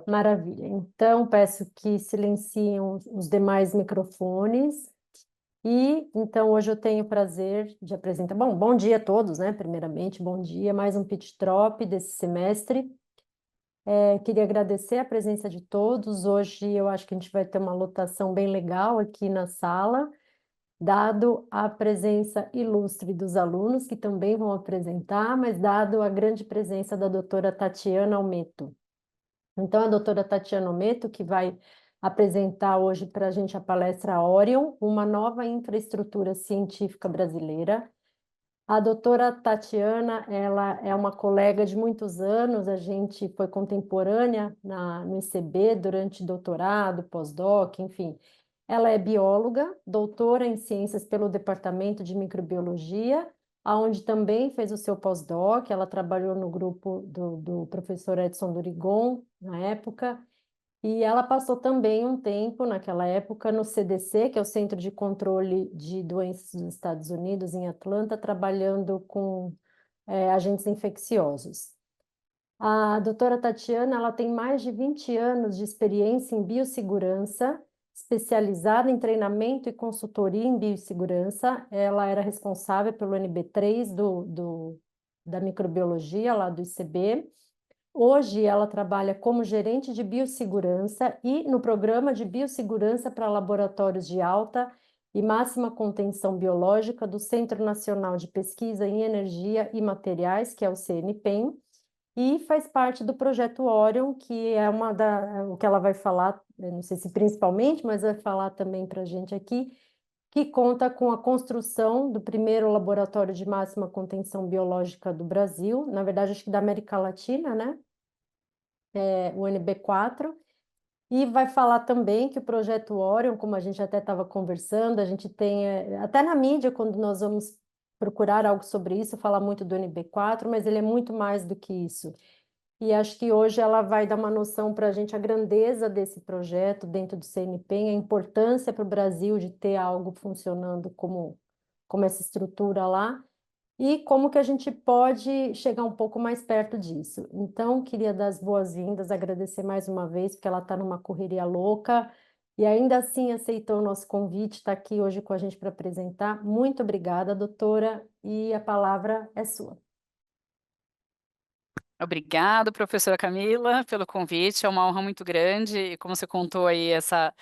Maravilha. Então, peço que silenciem os demais microfones. E então hoje eu tenho o prazer de apresentar. Bom dia a todos, né? Primeiramente, bom dia. Mais um Pitch Trop desse semestre. Queria agradecer a presença de todos. Hoje eu acho que a gente vai ter uma lotação bem legal aqui na sala, dado a presença ilustre dos alunos, que também vão apresentar, mas dado a grande presença da doutora Tatiana Almeto. Então, a doutora Tatiana Ometo, que vai apresentar hoje para a gente a palestra Orion, uma nova infraestrutura científica brasileira. A doutora Tatiana, ela é uma colega de muitos anos, a gente foi contemporânea no ICB durante doutorado, pós-doc, enfim. Ela é bióloga, doutora em ciências pelo Departamento de Microbiologia, aonde também fez o seu pós-doc. Ela trabalhou no grupo do professor Edson Durigon, na época, e ela passou também um tempo, naquela época, no CDC, que é o Centro de Controle de Doenças dos Estados Unidos, em Atlanta, trabalhando com agentes infecciosos. A doutora Tatiana, ela tem mais de 20 anos de experiência em biossegurança, especializada em treinamento e consultoria em biossegurança. Ela era responsável pelo NB3 da microbiologia, lá do ICB. Hoje ela trabalha como gerente de biossegurança e no programa de biossegurança para laboratórios de alta e máxima contenção biológica do Centro Nacional de Pesquisa em Energia e Materiais, que é o CNPEM, e faz parte do projeto Orion, que é o que ela vai falar, eu não sei se principalmente, mas vai falar também para a gente aqui, que conta com a construção do primeiro laboratório de máxima contenção biológica do Brasil, na verdade, acho que da América Latina, né? O NB4, e vai falar também que o projeto Orion, como a gente até estava conversando, a gente tem, até na mídia, quando nós vamos procurar algo sobre isso, fala muito do NB4, mas ele é muito mais do que isso. E acho que hoje ela vai dar uma noção para a gente a grandeza desse projeto dentro do CNPq, a importância para o Brasil de ter algo funcionando como essa estrutura lá, e como que a gente pode chegar um pouco mais perto disso. Então, queria dar as boas-vindas, agradecer mais uma vez, porque ela está numa correria louca e ainda assim aceitou o nosso convite, está aqui hoje com a gente para apresentar. Muito obrigada, doutora, e a palavra é sua. Obrigado, professora Camila, pelo convite. É uma honra muito grande. E como você contou aí, essa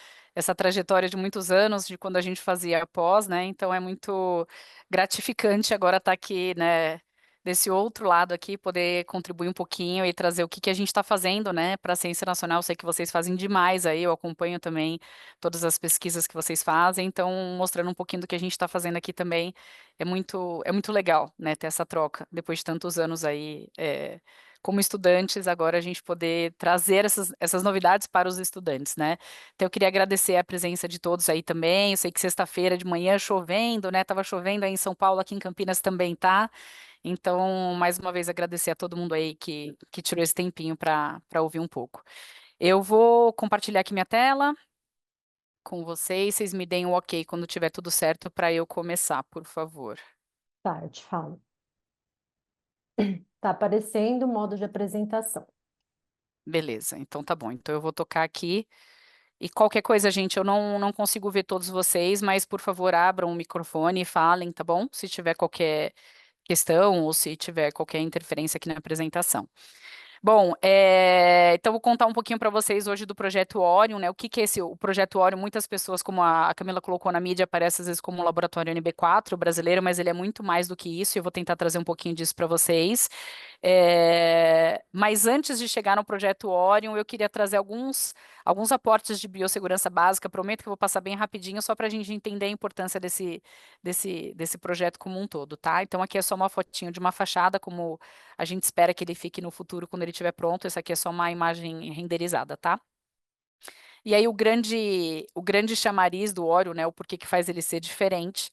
trajetória de muitos anos, de quando a gente fazia pós, né? Então é muito gratificante agora estar aqui, né? Desse outro lado aqui, poder contribuir um pouquinho e trazer o que a gente está fazendo, né, para a ciência nacional. Eu sei que vocês fazem demais aí, eu acompanho também todas as pesquisas que vocês fazem, então mostrando um pouquinho do que a gente está fazendo aqui também é muito legal, né, ter essa troca depois de tantos anos aí. Como estudantes, agora a gente poder trazer essas novidades para os estudantes, né? Então, eu queria agradecer a presença de todos aí também. Eu sei que sexta-feira de manhã chovendo, né? Tava chovendo aí em São Paulo, aqui em Campinas também tá. Então, mais uma vez, agradecer a todo mundo aí que tirou esse tempinho para ouvir um pouco. Eu vou compartilhar aqui minha tela com vocês. Vocês me deem um ok quando tiver tudo certo para eu começar, por favor. Tá, eu te falo. Tá aparecendo o modo de apresentação. Beleza, então tá bom. Então eu vou tocar aqui. E qualquer coisa, gente, eu não consigo ver todos vocês, mas por favor, abram o microfone e falem, tá bom? Se tiver qualquer questão ou se tiver qualquer interferência aqui na apresentação. Bom, então vou contar um pouquinho para vocês hoje do projeto Orion, né? O que é o projeto Orion? Muitas pessoas, como a Camila colocou na mídia, aparece às vezes como um laboratório NB4 brasileiro, mas ele é muito mais do que isso, e eu vou tentar trazer um pouquinho disso para vocês. Mas antes de chegar no projeto Orion, eu queria trazer alguns aportes de biossegurança básica. Prometo que eu vou passar bem rapidinho, só para a gente entender a importância desse projeto como um todo, tá? Então aqui é só uma fotinho de uma fachada, como a gente espera que ele fique no futuro quando ele estiver pronto. Essa aqui é só uma imagem renderizada, tá? E aí o grande chamariz do Orion, né, o porquê que faz ele ser diferente,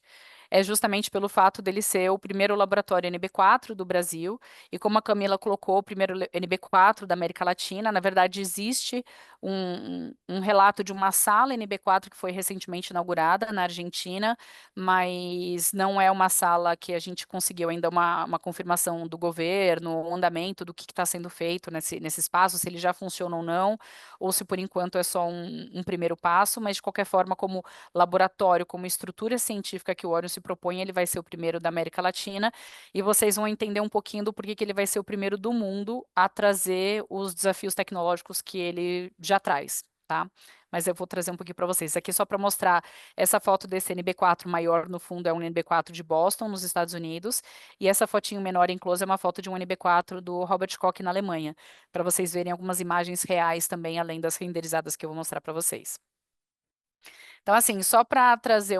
é justamente pelo fato dele ser o primeiro laboratório NB4 do Brasil, e como a Camila colocou, o primeiro NB4 da América Latina. Na verdade, existe um relato de uma sala NB4 que foi recentemente inaugurada na Argentina, mas não é uma sala que a gente conseguiu ainda uma confirmação do governo, o andamento do que está sendo feito nesse espaço, se ele já funciona ou não, ou se por enquanto é só um primeiro passo, mas de qualquer forma, como laboratório, como estrutura científica que o Orion se propõe, ele vai ser o primeiro da América Latina, e vocês vão entender um pouquinho do porquê que ele vai ser o primeiro do mundo a trazer os desafios tecnológicos que ele já traz, tá? Mas eu vou trazer um pouquinho para vocês. Aqui só para mostrar essa foto desse NB4 maior, no fundo é um NB4 de Boston, nos Estados Unidos, e essa fotinho menor em close é uma foto de um NB4 do Robert Koch na Alemanha, para vocês verem algumas imagens reais também, além das renderizadas que eu vou mostrar para vocês. Então, assim, só para trazer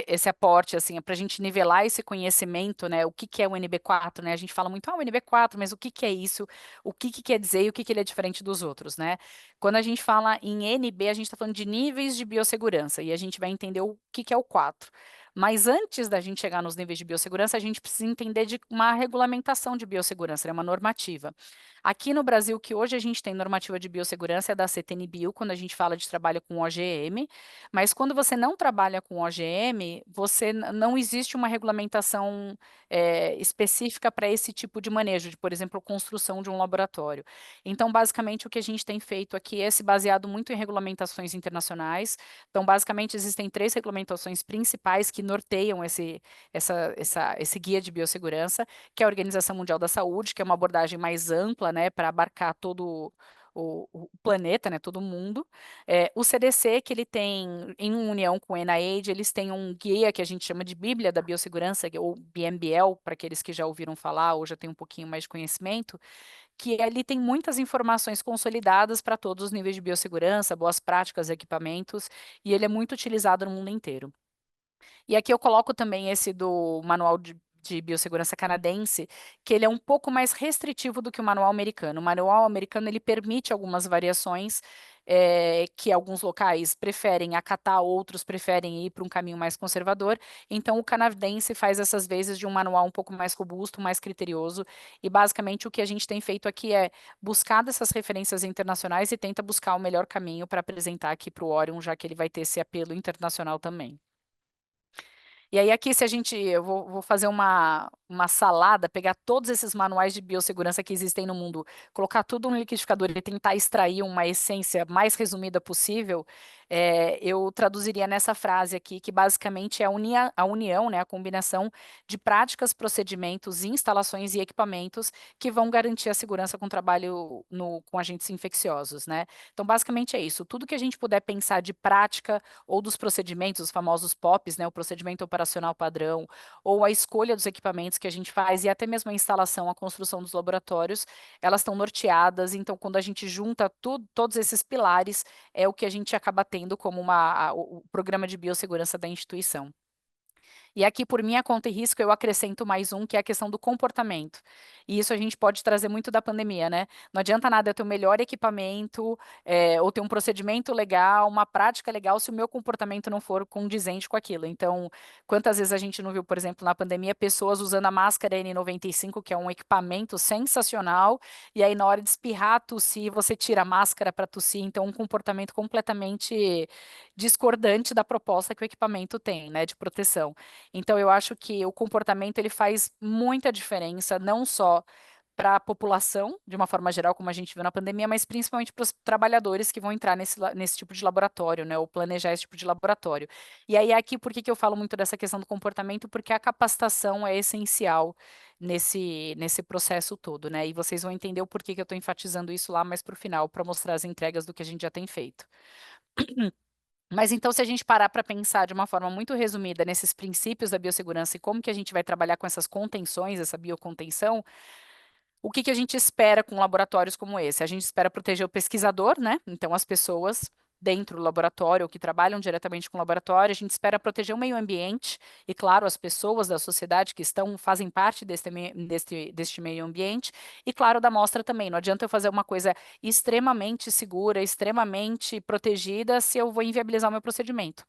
esse aporte, assim, para a gente nivelar esse conhecimento, né? O que que é o NB4, né? A gente fala muito, o NB4, mas o que que é isso? O que que quer dizer e o que que ele é diferente dos outros, né? Quando a gente fala em NB, a gente está falando de níveis de biossegurança, e a gente vai entender o que que é o 4. Mas antes da gente chegar nos níveis de biossegurança, a gente precisa entender de uma regulamentação de biossegurança, né? Uma normativa. Aqui no Brasil, que hoje a gente tem normativa de biossegurança é da CTNBio, quando a gente fala de trabalho com OGM, mas quando você não trabalha com OGM, não existe uma regulamentação específica para esse tipo de manejo, de, por exemplo, construção de um laboratório. Então, basicamente, o que a gente tem feito aqui é se baseado muito em regulamentações internacionais. Então, basicamente, existem 3 regulamentações principais que norteiam esse guia de biossegurança, que é a Organização Mundial da Saúde, que é uma abordagem mais ampla, né, para abarcar todo o planeta, né, todo mundo. O CDC, que ele tem, em união com o NIH, eles têm um guia que a gente chama de Bíblia da Biossegurança, ou BMBL, para aqueles que já ouviram falar ou já têm um pouquinho mais de conhecimento, que ali tem muitas informações consolidadas para todos os níveis de biossegurança, boas práticas, equipamentos, e ele é muito utilizado no mundo inteiro. E aqui eu coloco também esse do Manual de Biossegurança canadense, que ele é um pouco mais restritivo do que o manual americano. O manual americano ele permite algumas variações que alguns locais preferem acatar, outros preferem ir para um caminho mais conservador. Então, o canadense faz essas vezes de um manual um pouco mais robusto, mais criterioso. E basicamente o que a gente tem feito aqui é buscar dessas referências internacionais e tenta buscar o melhor caminho para apresentar aqui para o Orion, já que ele vai ter esse apelo internacional também. E aí aqui, eu vou fazer uma salada, pegar todos esses manuais de biossegurança que existem no mundo, colocar tudo no liquidificador e tentar extrair uma essência mais resumida possível, eu traduziria nessa frase aqui, que basicamente é a união, né, a combinação de práticas, procedimentos, instalações e equipamentos que vão garantir a segurança com o trabalho com agentes infecciosos, né? Então, basicamente é isso. Tudo que a gente puder pensar de prática ou dos procedimentos, os famosos POPs, né, o procedimento operacional padrão, ou a escolha dos equipamentos que a gente faz e até mesmo a instalação, a construção dos laboratórios, elas estão norteadas. Então, quando a gente junta todos esses pilares, é o que a gente acaba tendo como o programa de biossegurança da instituição. E aqui, por minha conta e risco, eu acrescento mais um, que é a questão do comportamento. E isso a gente pode trazer muito da pandemia, né? Não adianta nada eu ter o melhor equipamento, ou ter um procedimento legal, uma prática legal, se o meu comportamento não for condizente com aquilo. Então, quantas vezes a gente não viu, por exemplo, na pandemia, pessoas usando a máscara N95, que é um equipamento sensacional, e aí na hora de espirrar, tossir, você tira a máscara para tossir. Então, um comportamento completamente discordante da proposta que o equipamento tem, né, de proteção. Então, eu acho que o comportamento ele faz muita diferença, não só para a população, de uma forma geral, como a gente viu na pandemia, mas principalmente para os trabalhadores que vão entrar nesse tipo de laboratório, né, ou planejar esse tipo de laboratório. E aí, aqui, por que que eu falo muito dessa questão do comportamento? Porque a capacitação é essencial nesse processo todo, né? E vocês vão entender o porquê que eu estou enfatizando isso lá mais para o final, para mostrar as entregas do que a gente já tem feito. Mas então, se a gente parar para pensar de uma forma muito resumida nesses princípios da biossegurança e como que a gente vai trabalhar com essas contenções, essa biocontenção, o que que a gente espera com laboratórios como esse? A gente espera proteger o pesquisador, né? Então, as pessoas dentro do laboratório ou que trabalham diretamente com o laboratório, a gente espera proteger o meio ambiente e, claro, as pessoas da sociedade que fazem parte deste meio ambiente e, claro, da amostra também. Não adianta eu fazer uma coisa extremamente segura, extremamente protegida se eu vou inviabilizar o meu procedimento.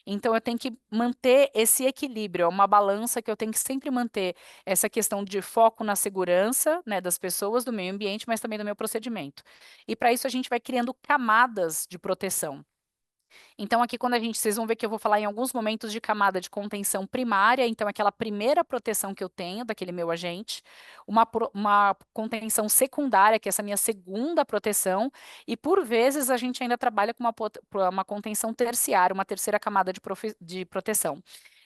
Então, eu tenho que manter esse equilíbrio, é uma balança que eu tenho que sempre manter essa questão de foco na segurança, né, das pessoas, do meio ambiente, mas também do meu procedimento. E para isso a gente vai criando camadas de proteção. Então, aqui, quando a gente, vocês vão ver que eu vou falar em alguns momentos de camada de contenção primária, então, aquela primeira proteção que eu tenho daquele meu agente, uma contenção secundária, que é essa minha segunda proteção, e por vezes a gente ainda trabalha com uma contenção terciária, uma terceira camada de proteção.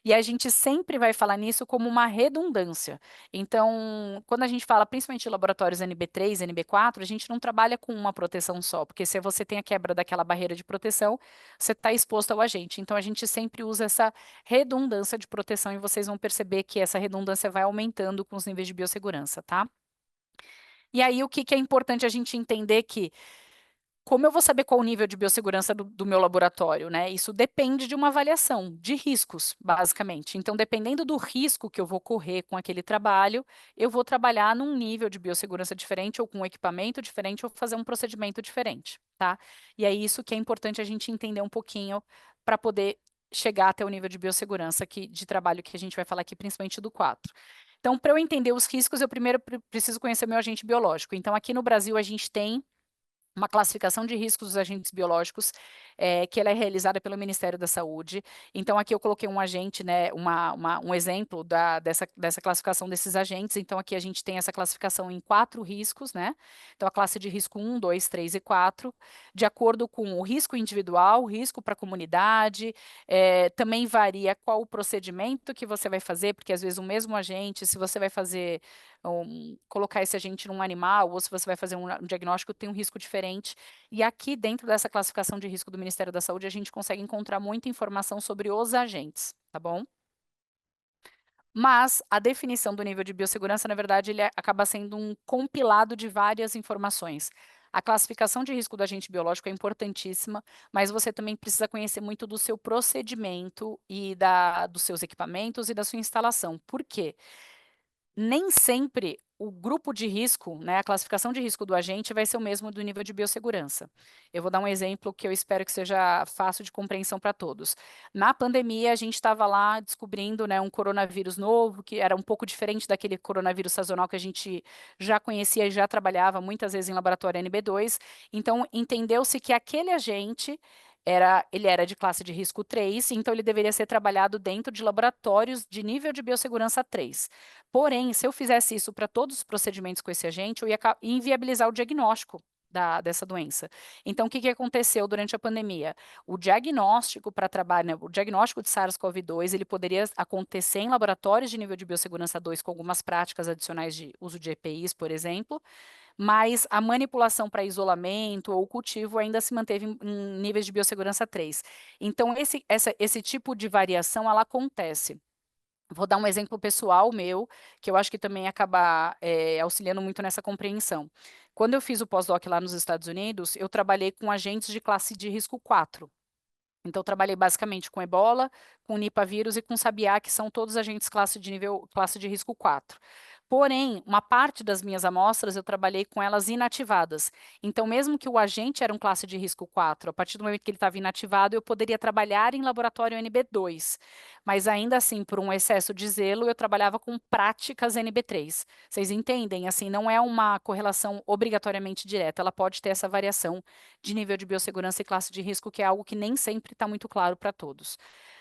E a gente sempre vai falar nisso como uma redundância. Então, quando a gente fala principalmente de laboratórios NB3, NB4, a gente não trabalha com uma proteção só, porque se você tem a quebra daquela barreira de proteção, você está exposto ao agente. Então, a gente sempre usa essa redundância de proteção e vocês vão perceber que essa redundância vai aumentando com os níveis de biossegurança, tá? E aí, o que que é importante a gente entender que como eu vou saber qual o nível de biossegurança do meu laboratório, né? Isso depende de uma avaliação de riscos, basicamente. Então, dependendo do risco que eu vou correr com aquele trabalho, eu vou trabalhar num nível de biossegurança diferente, ou com um equipamento diferente, ou fazer um procedimento diferente, tá? E é isso que é importante a gente entender um pouquinho para poder chegar até o nível de biossegurança de trabalho que a gente vai falar aqui, principalmente do 4. Então, para eu entender os riscos, eu primeiro preciso conhecer meu agente biológico. Então, aqui no Brasil, a gente tem uma classificação de riscos dos agentes biológicos, que ela é realizada pelo Ministério da Saúde. Então, aqui eu coloquei um agente, né, um exemplo dessa classificação desses agentes. Então, aqui a gente tem essa classificação em 4 riscos, né? Então, a classe de risco 1, 2, 3 e 4, de acordo com o risco individual, o risco para a comunidade, também varia qual o procedimento que você vai fazer, porque às vezes o mesmo agente, se você vai fazer colocar esse agente num animal, ou se você vai fazer um diagnóstico, tem um risco diferente. E aqui, dentro dessa classificação de risco do Ministério da Saúde, a gente consegue encontrar muita informação sobre os agentes, tá bom? Mas a definição do nível de biossegurança, na verdade, acaba sendo um compilado de várias informações. A classificação de risco do agente biológico é importantíssima, mas você também precisa conhecer muito do seu procedimento e dos seus equipamentos e da sua instalação. Por quê? Nem sempre o grupo de risco, né, a classificação de risco do agente vai ser o mesmo do nível de biossegurança. Eu vou dar um exemplo que eu espero que seja fácil de compreensão para todos. Na pandemia, a gente estava lá descobrindo, né, um coronavírus novo, que era um pouco diferente daquele coronavírus sazonal que a gente já conhecia e já trabalhava muitas vezes em laboratório NB2. Então, entendeu-se que aquele agente ele era de classe de risco 3, então ele deveria ser trabalhado dentro de laboratórios de nível de biossegurança 3. Porém, se eu fizesse isso para todos os procedimentos com esse agente, eu ia inviabilizar o diagnóstico dessa doença. Então, o que que aconteceu durante a pandemia? O diagnóstico para trabalho, né, o diagnóstico de SARS-CoV-2, ele poderia acontecer em laboratórios de nível de biossegurança 2 com algumas práticas adicionais de uso de EPIs, por exemplo, mas a manipulação para isolamento ou cultivo ainda se manteve em níveis de biossegurança 3. Então, esse tipo de variação, ela acontece. Vou dar um exemplo pessoal meu, que eu acho que também acaba auxiliando muito nessa compreensão. Quando eu fiz o pós-doc lá nos Estados Unidos, eu trabalhei com agentes de classe de risco 4. Então, eu trabalhei basicamente com ebola, com Nipah vírus e com sabiá, que são todos agentes classe de risco 4. Porém, uma parte das minhas amostras eu trabalhei com elas inativadas. Então, mesmo que o agente era um classe de risco 4, a partir do momento que ele estava inativado, eu poderia trabalhar em laboratório NB2. Mas ainda assim, por um excesso de zelo, eu trabalhava com práticas NB3. Vocês entendem? Assim, não é uma correlação obrigatoriamente direta, ela pode ter essa variação de nível de biossegurança e classe de risco, que é algo que nem sempre está muito claro para todos.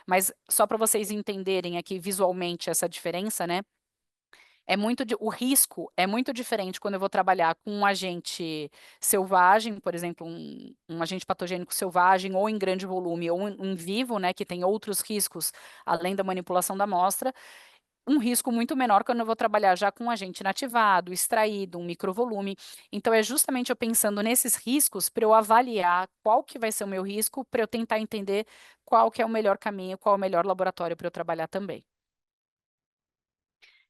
Mas só para vocês entenderem aqui visualmente essa diferença, né? O risco é muito diferente quando eu vou trabalhar com um agente selvagem, por exemplo, um agente patogênico selvagem, ou em grande volume, ou em vivo, né, que tem outros riscos além da manipulação da amostra. Um risco muito menor quando eu vou trabalhar já com um agente inativado, extraído, um microvolume. Então, é justamente eu pensando nesses riscos para eu avaliar qual que vai ser o meu risco, para eu tentar entender qual que é o melhor caminho, qual é o melhor laboratório para eu trabalhar também.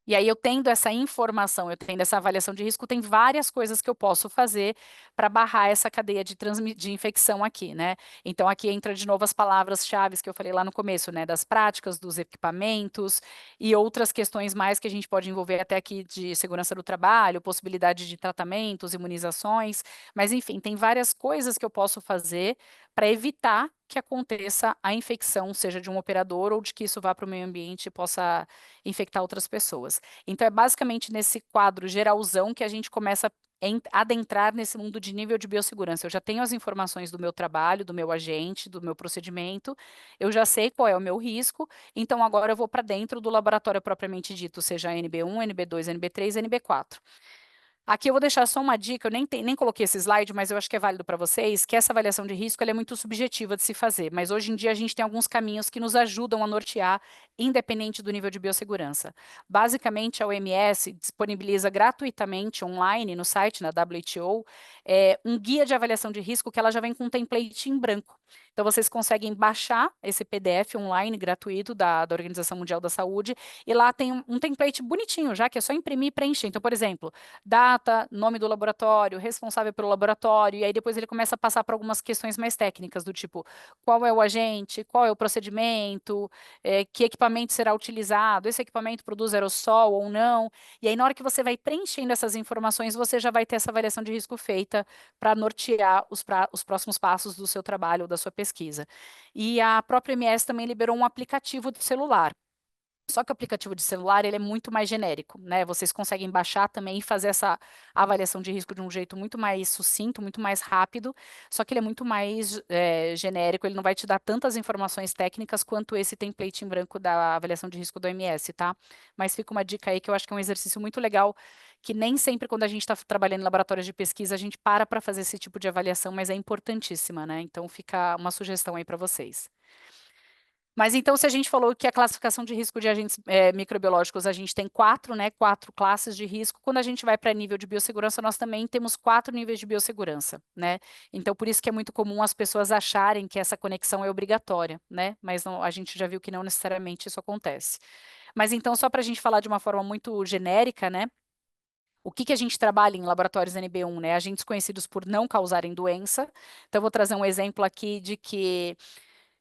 E aí, eu tendo essa informação, eu tendo essa avaliação de risco, tem várias coisas que eu posso fazer para barrar essa cadeia de infecção aqui, né? Então, aqui entra de novo as palavras-chave que eu falei lá no começo, né? Das práticas, dos equipamentos e outras questões mais que a gente pode envolver até aqui de segurança do trabalho, possibilidade de tratamentos, imunizações, mas enfim, tem várias coisas que eu posso fazer para evitar que aconteça a infecção, seja de um operador ou de que isso vá para o meio ambiente e possa infectar outras pessoas. Então, é basicamente nesse quadro geralzão que a gente começa a adentrar nesse mundo de nível de biossegurança. Eu já tenho as informações do meu trabalho, do meu agente, do meu procedimento, eu já sei qual é o meu risco, então agora eu vou para dentro do laboratório propriamente dito, seja NB1, NB2, NB3, NB4. Aqui eu vou deixar só uma dica, eu nem coloquei esse slide, mas eu acho que é válido para vocês, que essa avaliação de risco ela é muito subjetiva de se fazer, mas hoje em dia a gente tem alguns caminhos que nos ajudam a nortear, independente do nível de biossegurança. Basicamente, a OMS disponibiliza gratuitamente online no site, na WTO, um guia de avaliação de risco que ela já vem com um template em branco. Então, vocês conseguem baixar esse PDF online gratuito da Organização Mundial da Saúde, e lá tem um template bonitinho, já que é só imprimir e preencher. Então, por exemplo, data, nome do laboratório, responsável pelo laboratório, e aí depois ele começa a passar para algumas questões mais técnicas, do tipo, qual é o agente, qual é o procedimento, que equipamento será utilizado, esse equipamento produz aerossol ou não, e aí na hora que você vai preenchendo essas informações, você já vai ter essa avaliação de risco feita para nortear os próximos passos do seu trabalho, da sua pesquisa. E a própria MS também liberou um aplicativo de celular. Só que o aplicativo de celular, ele é muito mais genérico, né? Vocês conseguem baixar também e fazer essa avaliação de risco de um jeito muito mais sucinto, muito mais rápido, só que ele é muito mais genérico, ele não vai te dar tantas informações técnicas quanto esse template em branco da avaliação de risco do OMS, tá? Mas fica uma dica aí que eu acho que é um exercício muito legal, que nem sempre quando a gente está trabalhando em laboratórios de pesquisa, a gente para fazer esse tipo de avaliação, mas é importantíssima, né? Então fica uma sugestão aí para vocês. Mas então, se a gente falou que a classificação de risco de agentes microbiológicos, a gente tem quatro, né, quatro classes de risco, quando a gente vai para nível de biossegurança, nós também temos 4 níveis de biossegurança, né? Então, por isso que é muito comum as pessoas acharem que essa conexão é obrigatória, né? Mas não, a gente já viu que não necessariamente isso acontece. Mas então, só para a gente falar de uma forma muito genérica, né? O que a gente trabalha em laboratórios NB1, né? Agentes conhecidos por não causarem doença. Então, eu vou trazer um exemplo aqui de que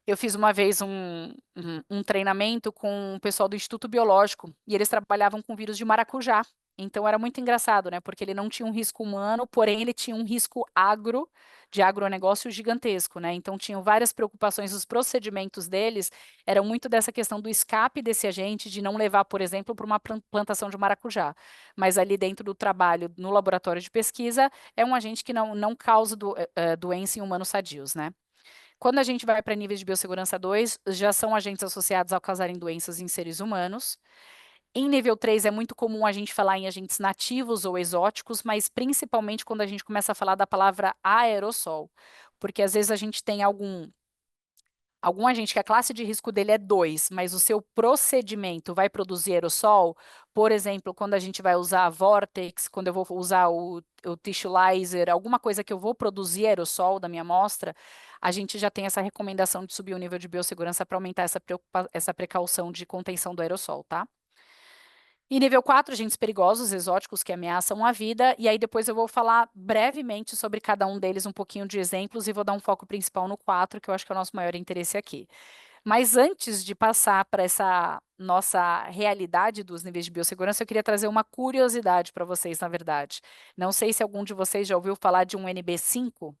eu fiz uma vez um treinamento com o pessoal do Instituto Biológico e eles trabalhavam com vírus de maracujá. Então era muito engraçado, né? Porque ele não tinha um risco humano, porém ele tinha um risco de agronegócio gigantesco, né? Então tinham várias preocupações, os procedimentos deles eram muito dessa questão do escape desse agente, de não levar, por exemplo, para uma plantação de maracujá. Mas ali dentro do trabalho, no laboratório de pesquisa, é um agente que não causa doença em humanos sadios, né? Quando a gente vai para níveis de biossegurança 2, já são agentes associados a causarem doenças em seres humanos. Em nível 3 é muito comum a gente falar em agentes nativos ou exóticos, mas principalmente quando a gente começa a falar da palavra aerossol, porque às vezes a gente tem algum agente que a classe de risco dele é 2, mas o seu procedimento vai produzir aerossol, por exemplo, quando a gente vai usar a Vortex, quando eu vou usar o Tissuelizer, alguma coisa que eu vou produzir aerossol da minha amostra, a gente já tem essa recomendação de subir o nível de biossegurança para aumentar essa precaução de contenção do aerossol, tá? E nível 4, agentes perigosos, exóticos que ameaçam a vida. E aí depois eu vou falar brevemente sobre cada um deles, um pouquinho de exemplos, e vou dar um foco principal no 4, que eu acho que é o nosso maior interesse aqui. Mas antes de passar para essa nossa realidade dos níveis de biossegurança, eu queria trazer uma curiosidade para vocês, na verdade. Não sei se algum de vocês já ouviu falar de um NB5.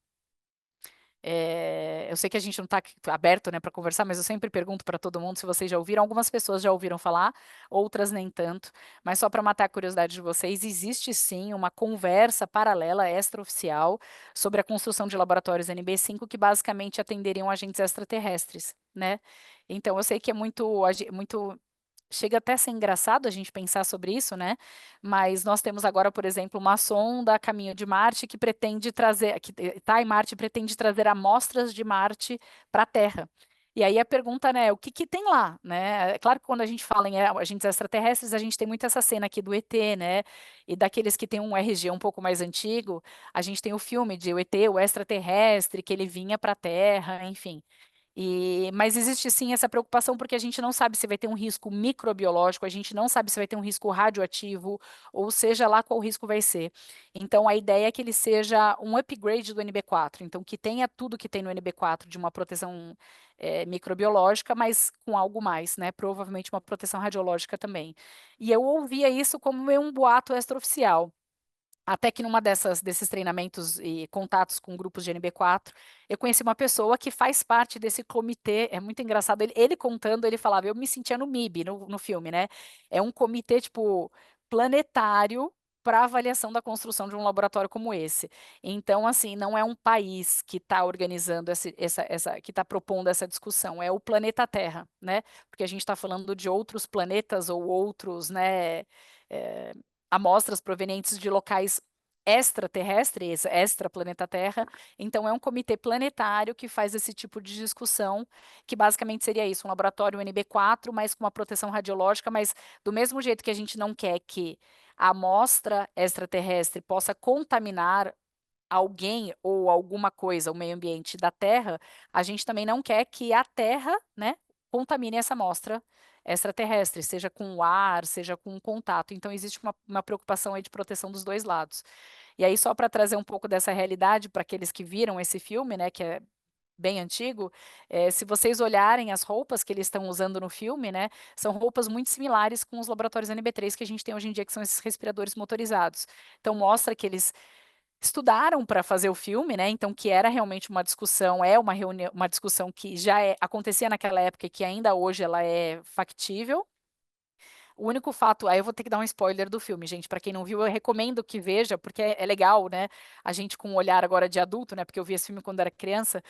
Eu sei que a gente não está aberto, né, para conversar, mas eu sempre pergunto para todo mundo se vocês já ouviram. Algumas pessoas já ouviram falar, outras nem tanto. Mas só para matar a curiosidade de vocês, existe sim uma conversa paralela, extraoficial, sobre a construção de laboratórios NB5 que basicamente atenderiam agentes extraterrestres, né? Então eu sei que é muito chega até a ser engraçado a gente pensar sobre isso, né? Mas nós temos agora, por exemplo, uma sonda a caminho de Marte que pretende trazer, que está em Marte, e pretende trazer amostras de Marte para a Terra. E aí a pergunta, né, o que que tem lá, né? É claro que quando a gente fala em agentes extraterrestres, a gente tem muito essa cena aqui do ET, né? E daqueles que têm um RG um pouco mais antigo, a gente tem o filme de o ET, o extraterrestre, que ele vinha para a Terra, enfim. Mas existe sim essa preocupação porque a gente não sabe se vai ter um risco microbiológico, a gente não sabe se vai ter um risco radioativo, ou seja lá qual risco vai ser. Então a ideia é que ele seja um upgrade do NB4, então que tenha tudo que tem no NB4 de uma proteção microbiológica, mas com algo mais, né? Provavelmente uma proteção radiológica também. E eu ouvia isso como um boato extraoficial. Até que numa desses treinamentos e contatos com grupos de NB4, eu conheci uma pessoa que faz parte desse comitê, é muito engraçado, ele contando, ele falava, eu me sentia no MIB, no filme, né? É um comitê, tipo, planetário para avaliação da construção de um laboratório como esse. Então, assim, não é um país que está organizando que está propondo essa discussão, é o planeta Terra, né? Porque a gente está falando de outros planetas ou outros, né? eh, amostras provenientes de locais extraterrestres, extra-planeta Terra. Então, é um comitê planetário que faz esse tipo de discussão, que basicamente seria isso, um laboratório NB4, mas com uma proteção radiológica, mas do mesmo jeito que a gente não quer que a amostra extraterrestre possa contaminar alguém ou alguma coisa, o meio ambiente da Terra, a gente também não quer que a Terra, né, contamine essa amostra extraterrestre, seja com o ar, seja com o contato. Então, existe uma preocupação aí de proteção dos dois lados. E aí, só para trazer um pouco dessa realidade para aqueles que viram esse filme, né, que é bem antigo, se vocês olharem as roupas que eles estão usando no filme, né, são roupas muito similares com os laboratórios NB3 que a gente tem hoje em dia, que são esses respiradores motorizados. Então, mostra que eles estudaram para fazer o filme, né? Então, que era realmente uma discussão, é uma reunião, uma discussão que acontecia naquela época e que ainda hoje ela é factível. O único fato, aí eu vou ter que dar um spoiler do filme, gente. Para quem não viu, eu recomendo que veja, porque é legal, né? A gente com um olhar agora de adulto, né? Porque eu vi esse filme quando era criança.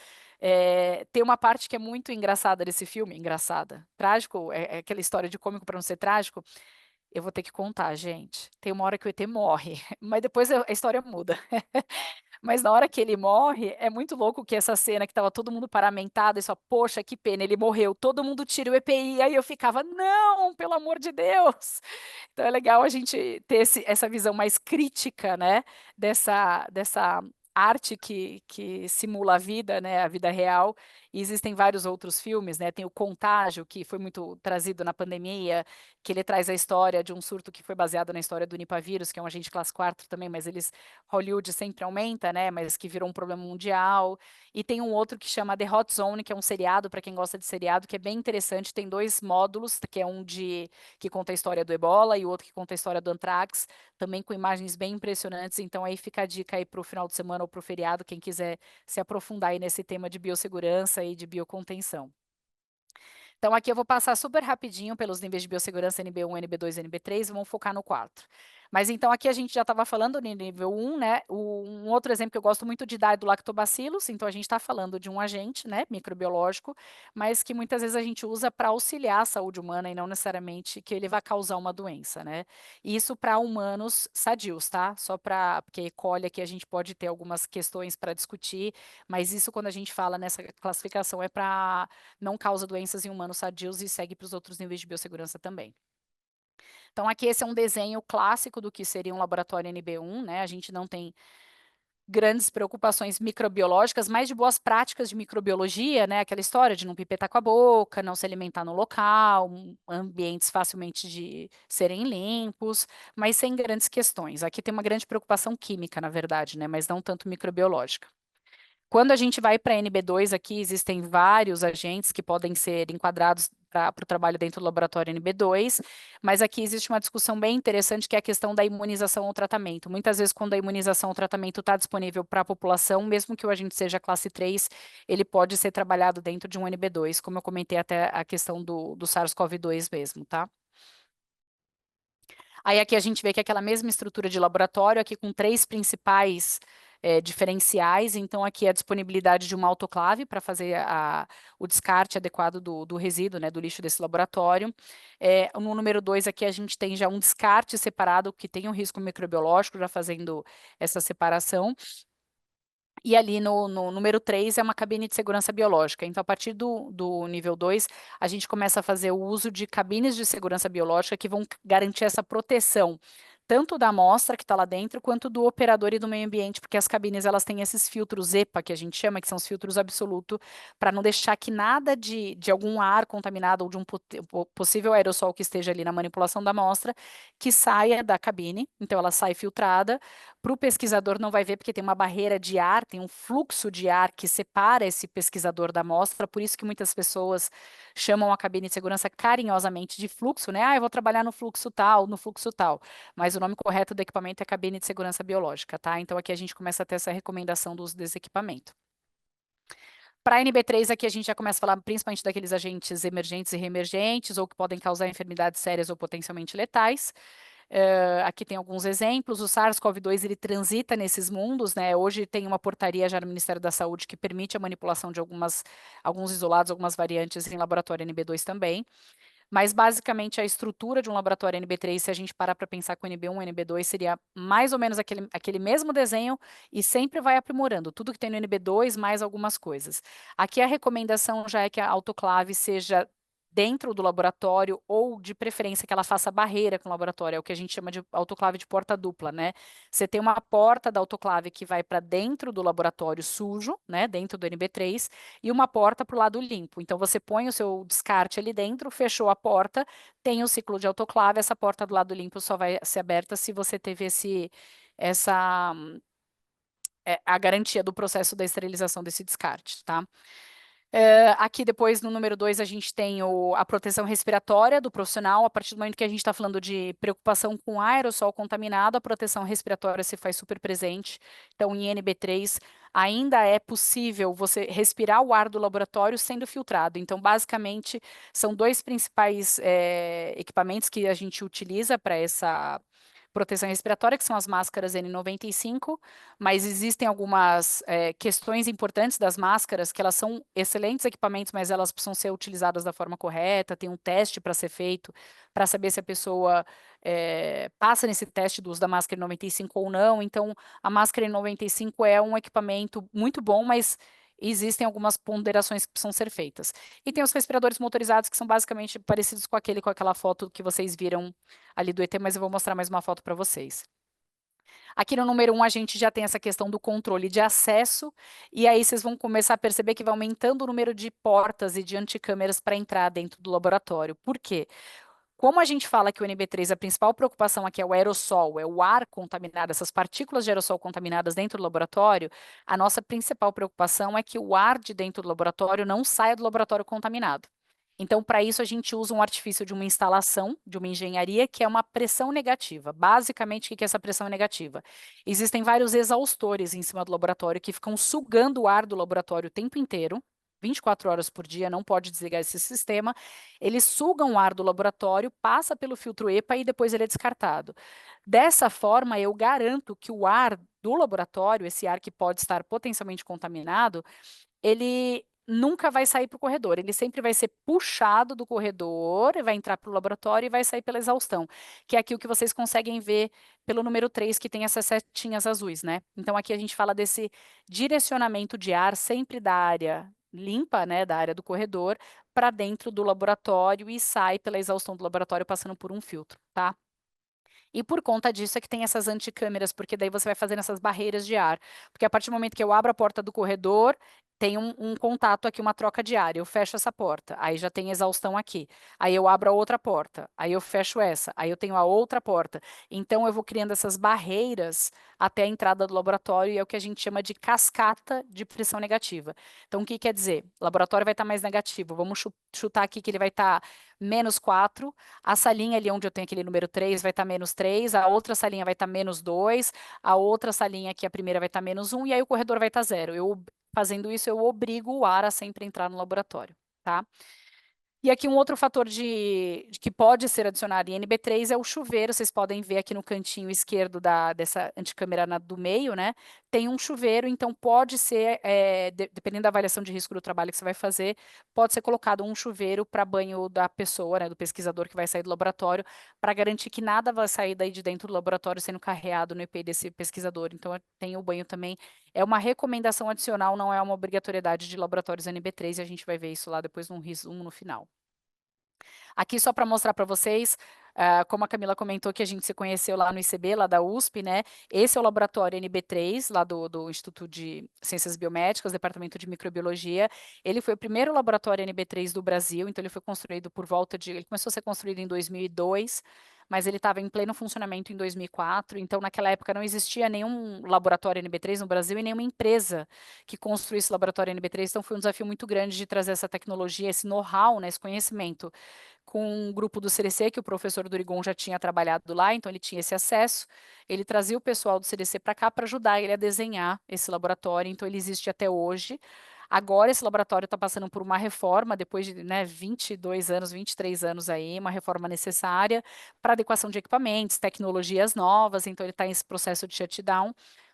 Tem uma parte que é muito engraçada desse filme, engraçada, trágico, é aquela história de cômico para não ser trágico. Eu vou ter que contar, gente. Tem uma hora que o ET morre, mas depois a história muda. Mas na hora que ele morre, é muito louco que essa cena que estava todo mundo paramentado e só, poxa, que pena, ele morreu, todo mundo tira o EPI, aí eu ficava, não, pelo amor de Deus. Então é legal a gente ter essa visão mais crítica, né, dessa arte que simula a vida, né, a vida real. E existem vários outros filmes, né, tem o Contágio, que foi muito trazido na pandemia, que ele traz a história de um surto que foi baseado na história do Nipah vírus, que é um agente classe 4 também, mas Hollywood sempre aumenta, né, mas que virou um problema mundial. E tem um outro que chama The Hot Zone, que é um seriado, para quem gosta de seriado, que é bem interessante, tem dois módulos, que é um que conta a história do Ebola e o outro que conta a história do Anthrax, também com imagens bem impressionantes. Então aí fica a dica aí para o final de semana ou para o feriado, quem quiser se aprofundar aí nesse tema de biossegurança e de biocontenção. Então, aqui eu vou passar super rapidinho pelos níveis de biossegurança NB1, NB2 e NB3 e vamos focar no 4. Mas então, aqui a gente já estava falando no nível 1, né? Um outro exemplo que eu gosto muito de dar é do lactobacillus. Então, a gente está falando de um agente, né, microbiológico, mas que muitas vezes a gente usa para auxiliar a saúde humana e não necessariamente que ele vai causar uma doença, né? Isso para humanos sadios, tá? Só para, porque E. coli aqui a gente pode ter algumas questões para discutir, mas isso quando a gente fala nessa classificação é para não causa doenças em humanos sadios e segue para os outros níveis de biossegurança também. Então, aqui esse é um desenho clássico do que seria um laboratório NB1, né? A gente não tem grandes preocupações microbiológicas, mas de boas práticas de microbiologia, né? Aquela história de não pipetar com a boca, não se alimentar no local, ambientes facilmente de serem limpos, mas sem grandes questões. Aqui tem uma grande preocupação química, na verdade, né? Mas não tanto microbiológica. Quando a gente vai para NB2 aqui, existem vários agentes que podem ser enquadrados para o trabalho dentro do laboratório NB2, mas aqui existe uma discussão bem interessante que é a questão da imunização ao tratamento. Muitas vezes, quando a imunização ao tratamento está disponível para a população, mesmo que o agente seja classe 3, ele pode ser trabalhado dentro de um NB2, como eu comentei até a questão do SARS-CoV-2 mesmo, tá? Aí aqui a gente vê que é aquela mesma estrutura de laboratório, aqui com três principais diferenciais. Então, aqui a disponibilidade de uma autoclave para fazer o descarte adequado do resíduo, né, do lixo desse laboratório. No número 2, aqui a gente tem já um descarte separado que tem um risco microbiológico, já fazendo essa separação. E ali no número 3 é uma cabine de segurança biológica. Então, a partir do nível 2, a gente começa a fazer o uso de cabines de segurança biológica que vão garantir essa proteção, tanto da amostra que está lá dentro, quanto do operador e do meio ambiente, porque as cabines elas têm esses filtros EPA, que a gente chama, que são os filtros absoluto, para não deixar que nada de algum ar contaminado ou de um possível aerossol que esteja ali na manipulação da amostra, que saia da cabine. Então, ela sai filtrada para o pesquisador não vai ver, porque tem uma barreira de ar, tem um fluxo de ar que separa esse pesquisador da amostra, por isso que muitas pessoas chamam a cabine de segurança carinhosamente de fluxo, né? Ah, eu vou trabalhar no fluxo tal, no fluxo tal. Mas o nome correto do equipamento é cabine de segurança biológica, tá? Então aqui a gente começa a ter essa recomendação do uso desse equipamento. Para a NB3, aqui a gente já começa a falar principalmente daqueles agentes emergentes e reemergentes, ou que podem causar enfermidades sérias ou potencialmente letais. Aqui tem alguns exemplos. O SARS-CoV-2 ele transita nesses mundos, né? Hoje tem uma portaria já no Ministério da Saúde que permite a manipulação de alguns isolados, algumas variantes em laboratório NB2 também. Mas, basicamente, a estrutura de um laboratório NB3, se a gente parar para pensar com NB1 e NB2, seria mais ou menos aquele mesmo desenho e sempre vai aprimorando. Tudo que tem no NB2, mais algumas coisas. Aqui a recomendação já é que a autoclave seja dentro do laboratório ou, de preferência, que ela faça barreira com o laboratório. É o que a gente chama de autoclave de porta dupla, né? Você tem uma porta da autoclave que vai para dentro do laboratório sujo, né? Dentro do NB3, e uma porta para o lado limpo. Então, você põe o seu descarte ali dentro, fechou a porta, tem o ciclo de autoclave, essa porta do lado limpo só vai ser aberta se você teve essa a garantia do processo da esterilização desse descarte, tá? Aqui depois, no número 2, a gente tem a proteção respiratória do profissional. A partir do momento que a gente está falando de preocupação com aerossol contaminado, a proteção respiratória se faz super presente. Então, em NB3, ainda é possível você respirar o ar do laboratório sendo filtrado. Então, basicamente, são dois principais equipamentos que a gente utiliza para essa proteção respiratória, que são as máscaras N95, mas existem algumas questões importantes das máscaras, que elas são excelentes equipamentos, mas elas precisam ser utilizadas da forma correta, tem um teste para ser feito, para saber se a pessoa passa nesse teste do uso da máscara N95 ou não. Então, a máscara N95 é um equipamento muito bom, mas existem algumas ponderações que precisam ser feitas. E tem os respiradores motorizados, que são basicamente parecidos com aquela foto que vocês viram ali do ET, mas eu vou mostrar mais uma foto para vocês. Aqui no número 1, a gente já tem essa questão do controle de acesso, e aí vocês vão começar a perceber que vai aumentando o número de portas e de anticâmeras para entrar dentro do laboratório. Por quê? Como a gente fala que o NB3, a principal preocupação aqui é o aerossol, é o ar contaminado, essas partículas de aerossol contaminadas dentro do laboratório, a nossa principal preocupação é que o ar de dentro do laboratório não saia do laboratório contaminado. Então, para isso, a gente usa um artifício de uma instalação, de uma engenharia, que é uma pressão negativa. Basicamente, o que é essa pressão negativa? Existem vários exaustores em cima do laboratório que ficam sugando o ar do laboratório o tempo inteiro, 24 horas por dia, não pode desligar esse sistema. Eles sugam o ar do laboratório, passa pelo filtro EPA e depois ele é descartado. Dessa forma, eu garanto que o ar do laboratório, esse ar que pode estar potencialmente contaminado, ele nunca vai sair para o corredor, ele sempre vai ser puxado do corredor, vai entrar para o laboratório e vai sair pela exaustão, que é aqui o que vocês conseguem ver pelo número 3, que tem essas setinhas azuis, né? Então, aqui a gente fala desse direcionamento de ar sempre da área limpa, né, da área do corredor, para dentro do laboratório e sai pela exaustão do laboratório passando por um filtro, tá? E por conta disso é que tem essas anticâmeras, porque daí você vai fazendo essas barreiras de ar. Porque a partir do momento que eu abro a porta do corredor, tem um contato aqui, uma troca de ar. Eu fecho essa porta, aí já tem exaustão aqui. Aí eu abro a outra porta, aí eu fecho essa, aí eu tenho a outra porta. Então eu vou criando essas barreiras até a entrada do laboratório, e é o que a gente chama de cascata de pressão negativa. Então o que quer dizer? O laboratório vai estar mais negativo. Vamos chutar aqui que ele vai estar -4, a salinha ali onde eu tenho aquele número 3 vai estar -3, a outra salinha vai estar -2, a outra salinha aqui, a primeira vai estar -1, e aí o corredor vai estar 0. Fazendo isso, eu obrigo o ar a sempre entrar no laboratório, tá? E aqui um outro fator que pode ser adicionado em NB3 é o chuveiro. Vocês podem ver aqui no cantinho esquerdo dessa anticâmera do meio, né? Tem um chuveiro, então pode ser, dependendo da avaliação de risco do trabalho que você vai fazer, pode ser colocado um chuveiro para banho da pessoa, né, do pesquisador que vai sair do laboratório, para garantir que nada vai sair daí de dentro do laboratório sendo carreado no EPI desse pesquisador. Então tem o banho também. É uma recomendação adicional, não é uma obrigatoriedade de laboratórios NB3, e a gente vai ver isso lá depois num resumo no final. Aqui só para mostrar para vocês, como a Camila comentou que a gente se conheceu lá no ICB, lá da USP, né? Esse é o laboratório NB3, lá do Instituto de Ciências Biomédicas, Departamento de Microbiologia. Ele foi o primeiro laboratório NB3 do Brasil, então ele foi construído ele começou a ser construído em 2002, mas ele estava em pleno funcionamento em 2004, então naquela época não existia nenhum laboratório NB3 no Brasil e nenhuma empresa que construísse laboratório NB3, então foi um desafio muito grande de trazer essa tecnologia, esse know-how, né, esse conhecimento com um grupo do CDC, que o professor Durigon já tinha trabalhado lá, então ele tinha esse acesso. Ele trazia o pessoal do CDC para cá para ajudar ele a desenhar esse laboratório, então ele existe até hoje. Agora esse laboratório está passando por uma reforma, depois de 22 anos, 23 anos aí, uma reforma necessária para adequação de equipamentos, tecnologias novas, então ele está em esse processo de shutdown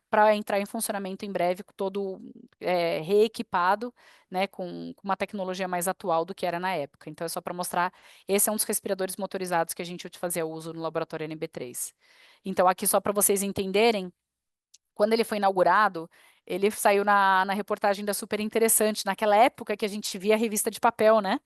para entrar em funcionamento em breve, todo reequipado, né, com uma tecnologia mais atual do que era na época. Então é só para mostrar, esse é um dos respiradores motorizados que a gente fazia uso no laboratório NB3. Então aqui só para vocês entenderem, quando ele foi inaugurado, ele saiu na reportagem da Super Interessante, naquela época que a gente via a revista de papel, né?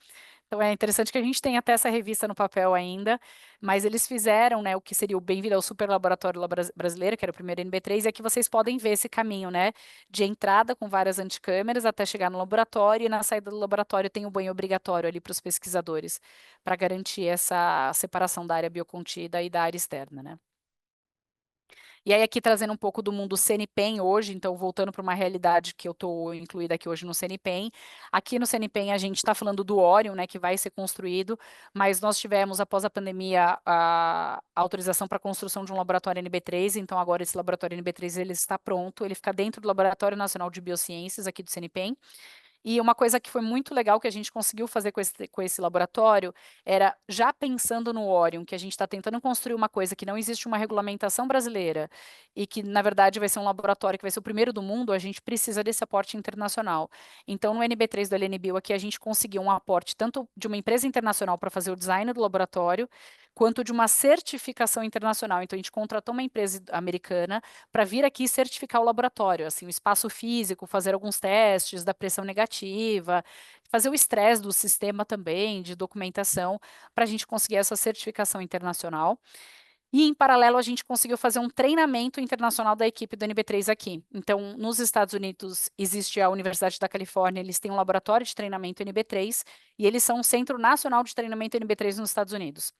Então é interessante que a gente tenha até essa revista no papel ainda, mas eles fizeram, né, o que seria o Bem-vindo ao Super Laboratório Brasileiro, que era o primeiro NB3, e aqui vocês podem ver esse caminho, né, de entrada com várias anticâmeras até chegar no laboratório, e na saída do laboratório tem o banho obrigatório ali para os pesquisadores, para garantir essa separação da área biocontida e da área externa, né. E aí, aqui trazendo um pouco do mundo CNPEM hoje, então voltando para uma realidade que eu estou incluída aqui hoje no CNPEM. Aqui no CNPEM a gente está falando do Orion, né, que vai ser construído, mas nós tivemos, após a pandemia, a autorização para a construção de um laboratório NB3, então agora esse laboratório NB3 ele está pronto, ele fica dentro do Laboratório Nacional de Biociências aqui do CNPEM. E uma coisa que foi muito legal que a gente conseguiu fazer com esse laboratório era, já pensando no Orion, que a gente está tentando construir uma coisa que não existe uma regulamentação brasileira e que, na verdade, vai ser um laboratório que vai ser o primeiro do mundo, a gente precisa desse aporte internacional. Então, no NB3 do LNBio aqui, a gente conseguiu um aporte tanto de uma empresa internacional para fazer o design do laboratório, quanto de uma certificação internacional. Então, a gente contratou uma empresa americana para vir aqui certificar o laboratório, assim, o espaço físico, fazer alguns testes da pressão negativa, fazer o estresse do sistema também, de documentação, para a gente conseguir essa certificação internacional. E, em paralelo, a gente conseguiu fazer um treinamento internacional da equipe do NB3 aqui. Então, nos Estados Unidos, existe a Universidade da Califórnia, eles têm um laboratório de treinamento NB3, e eles são o Centro Nacional de Treinamento NB3 nos Estados Unidos.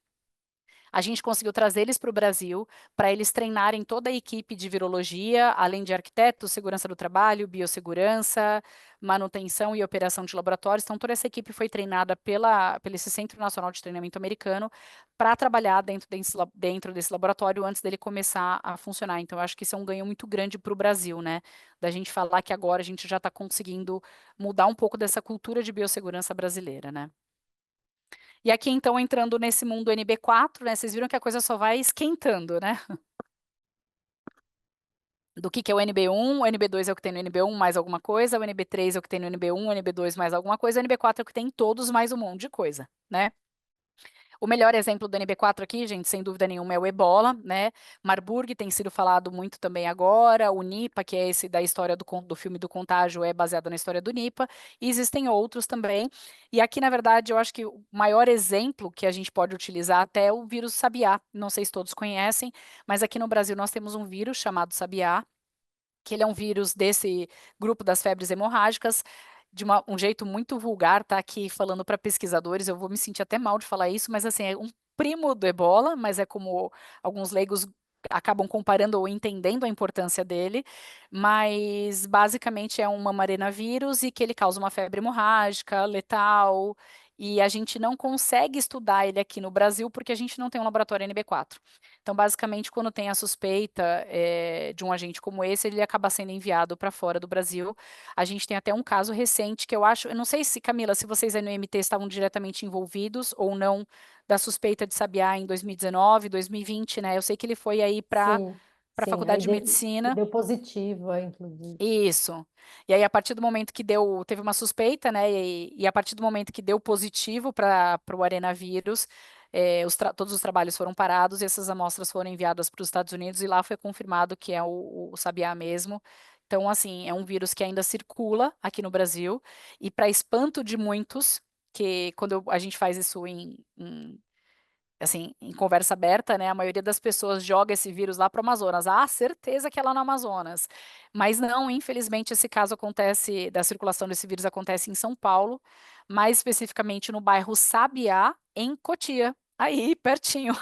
A gente conseguiu trazer eles para o Brasil, para eles treinarem toda a equipe de virologia, além de arquitetos, segurança do trabalho, biossegurança, manutenção e operação de laboratórios. Então, toda essa equipe foi treinada pelo esse Centro Nacional de Treinamento Americano para trabalhar dentro desse laboratório antes dele começar a funcionar. Então, eu acho que isso é um ganho muito grande para o Brasil, né? Da gente falar que agora a gente já está conseguindo mudar um pouco dessa cultura de biossegurança brasileira, né? E aqui, então, entrando nesse mundo NB4, né, vocês viram que a coisa só vai esquentando, né? Do que é o NB1, o NB2 é o que tem no NB1 mais alguma coisa, o NB3 é o que tem no NB1, o NB2 mais alguma coisa, o NB4 é o que tem em todos mais um monte de coisa, né? O melhor exemplo do NB4 aqui, gente, sem dúvida nenhuma, é o Ebola, né? Marburg tem sido falado muito também agora, o Nipah, que é esse da história do filme do Contágio, é baseado na história do Nipah, e existem outros também. E aqui, na verdade, eu acho que o maior exemplo que a gente pode utilizar até é o vírus Sabiá. Não sei se todos conhecem, mas aqui no Brasil nós temos um vírus chamado Sabiá, que ele é um vírus desse grupo das febres hemorrágicas, de um jeito muito vulgar, tá aqui falando para pesquisadores, eu vou me sentir até mal de falar isso, mas assim, é um primo do ebola, mas é como alguns leigos acabam comparando ou entendendo a importância dele, mas basicamente é um mamarenavírus e que ele causa uma febre hemorrágica, letal, e a gente não consegue estudar ele aqui no Brasil porque a gente não tem um laboratório NB4. Então, basicamente, quando tem a suspeita de um agente como esse, ele acaba sendo enviado para fora do Brasil. A gente tem até um caso recente que eu não sei se, Camila, se vocês aí no MT estavam diretamente envolvidos ou não, da suspeita de Sabiá em 2019, 2020, né? Eu sei que ele foi aí para Sim, a sim. Faculdade de Medicina. Deu positivo, inclusive. Isso. E aí, a partir do momento que teve uma suspeita, né? E a partir do momento que deu positivo para o arenavírus, todos os trabalhos foram parados e essas amostras foram enviadas para os Estados Unidos e lá foi confirmado que é o Sabiá mesmo. Então, assim, é um vírus que ainda circula aqui no Brasil e para espanto de muitos, que quando a gente faz isso assim, em conversa aberta, né, a maioria das pessoas joga esse vírus lá para o Amazonas. Ah, certeza que é lá no Amazonas. Mas não, infelizmente, esse caso acontece, da circulação desse vírus acontece em São Paulo, mais especificamente no bairro Sabiá, em Cotia. Aí, pertinho.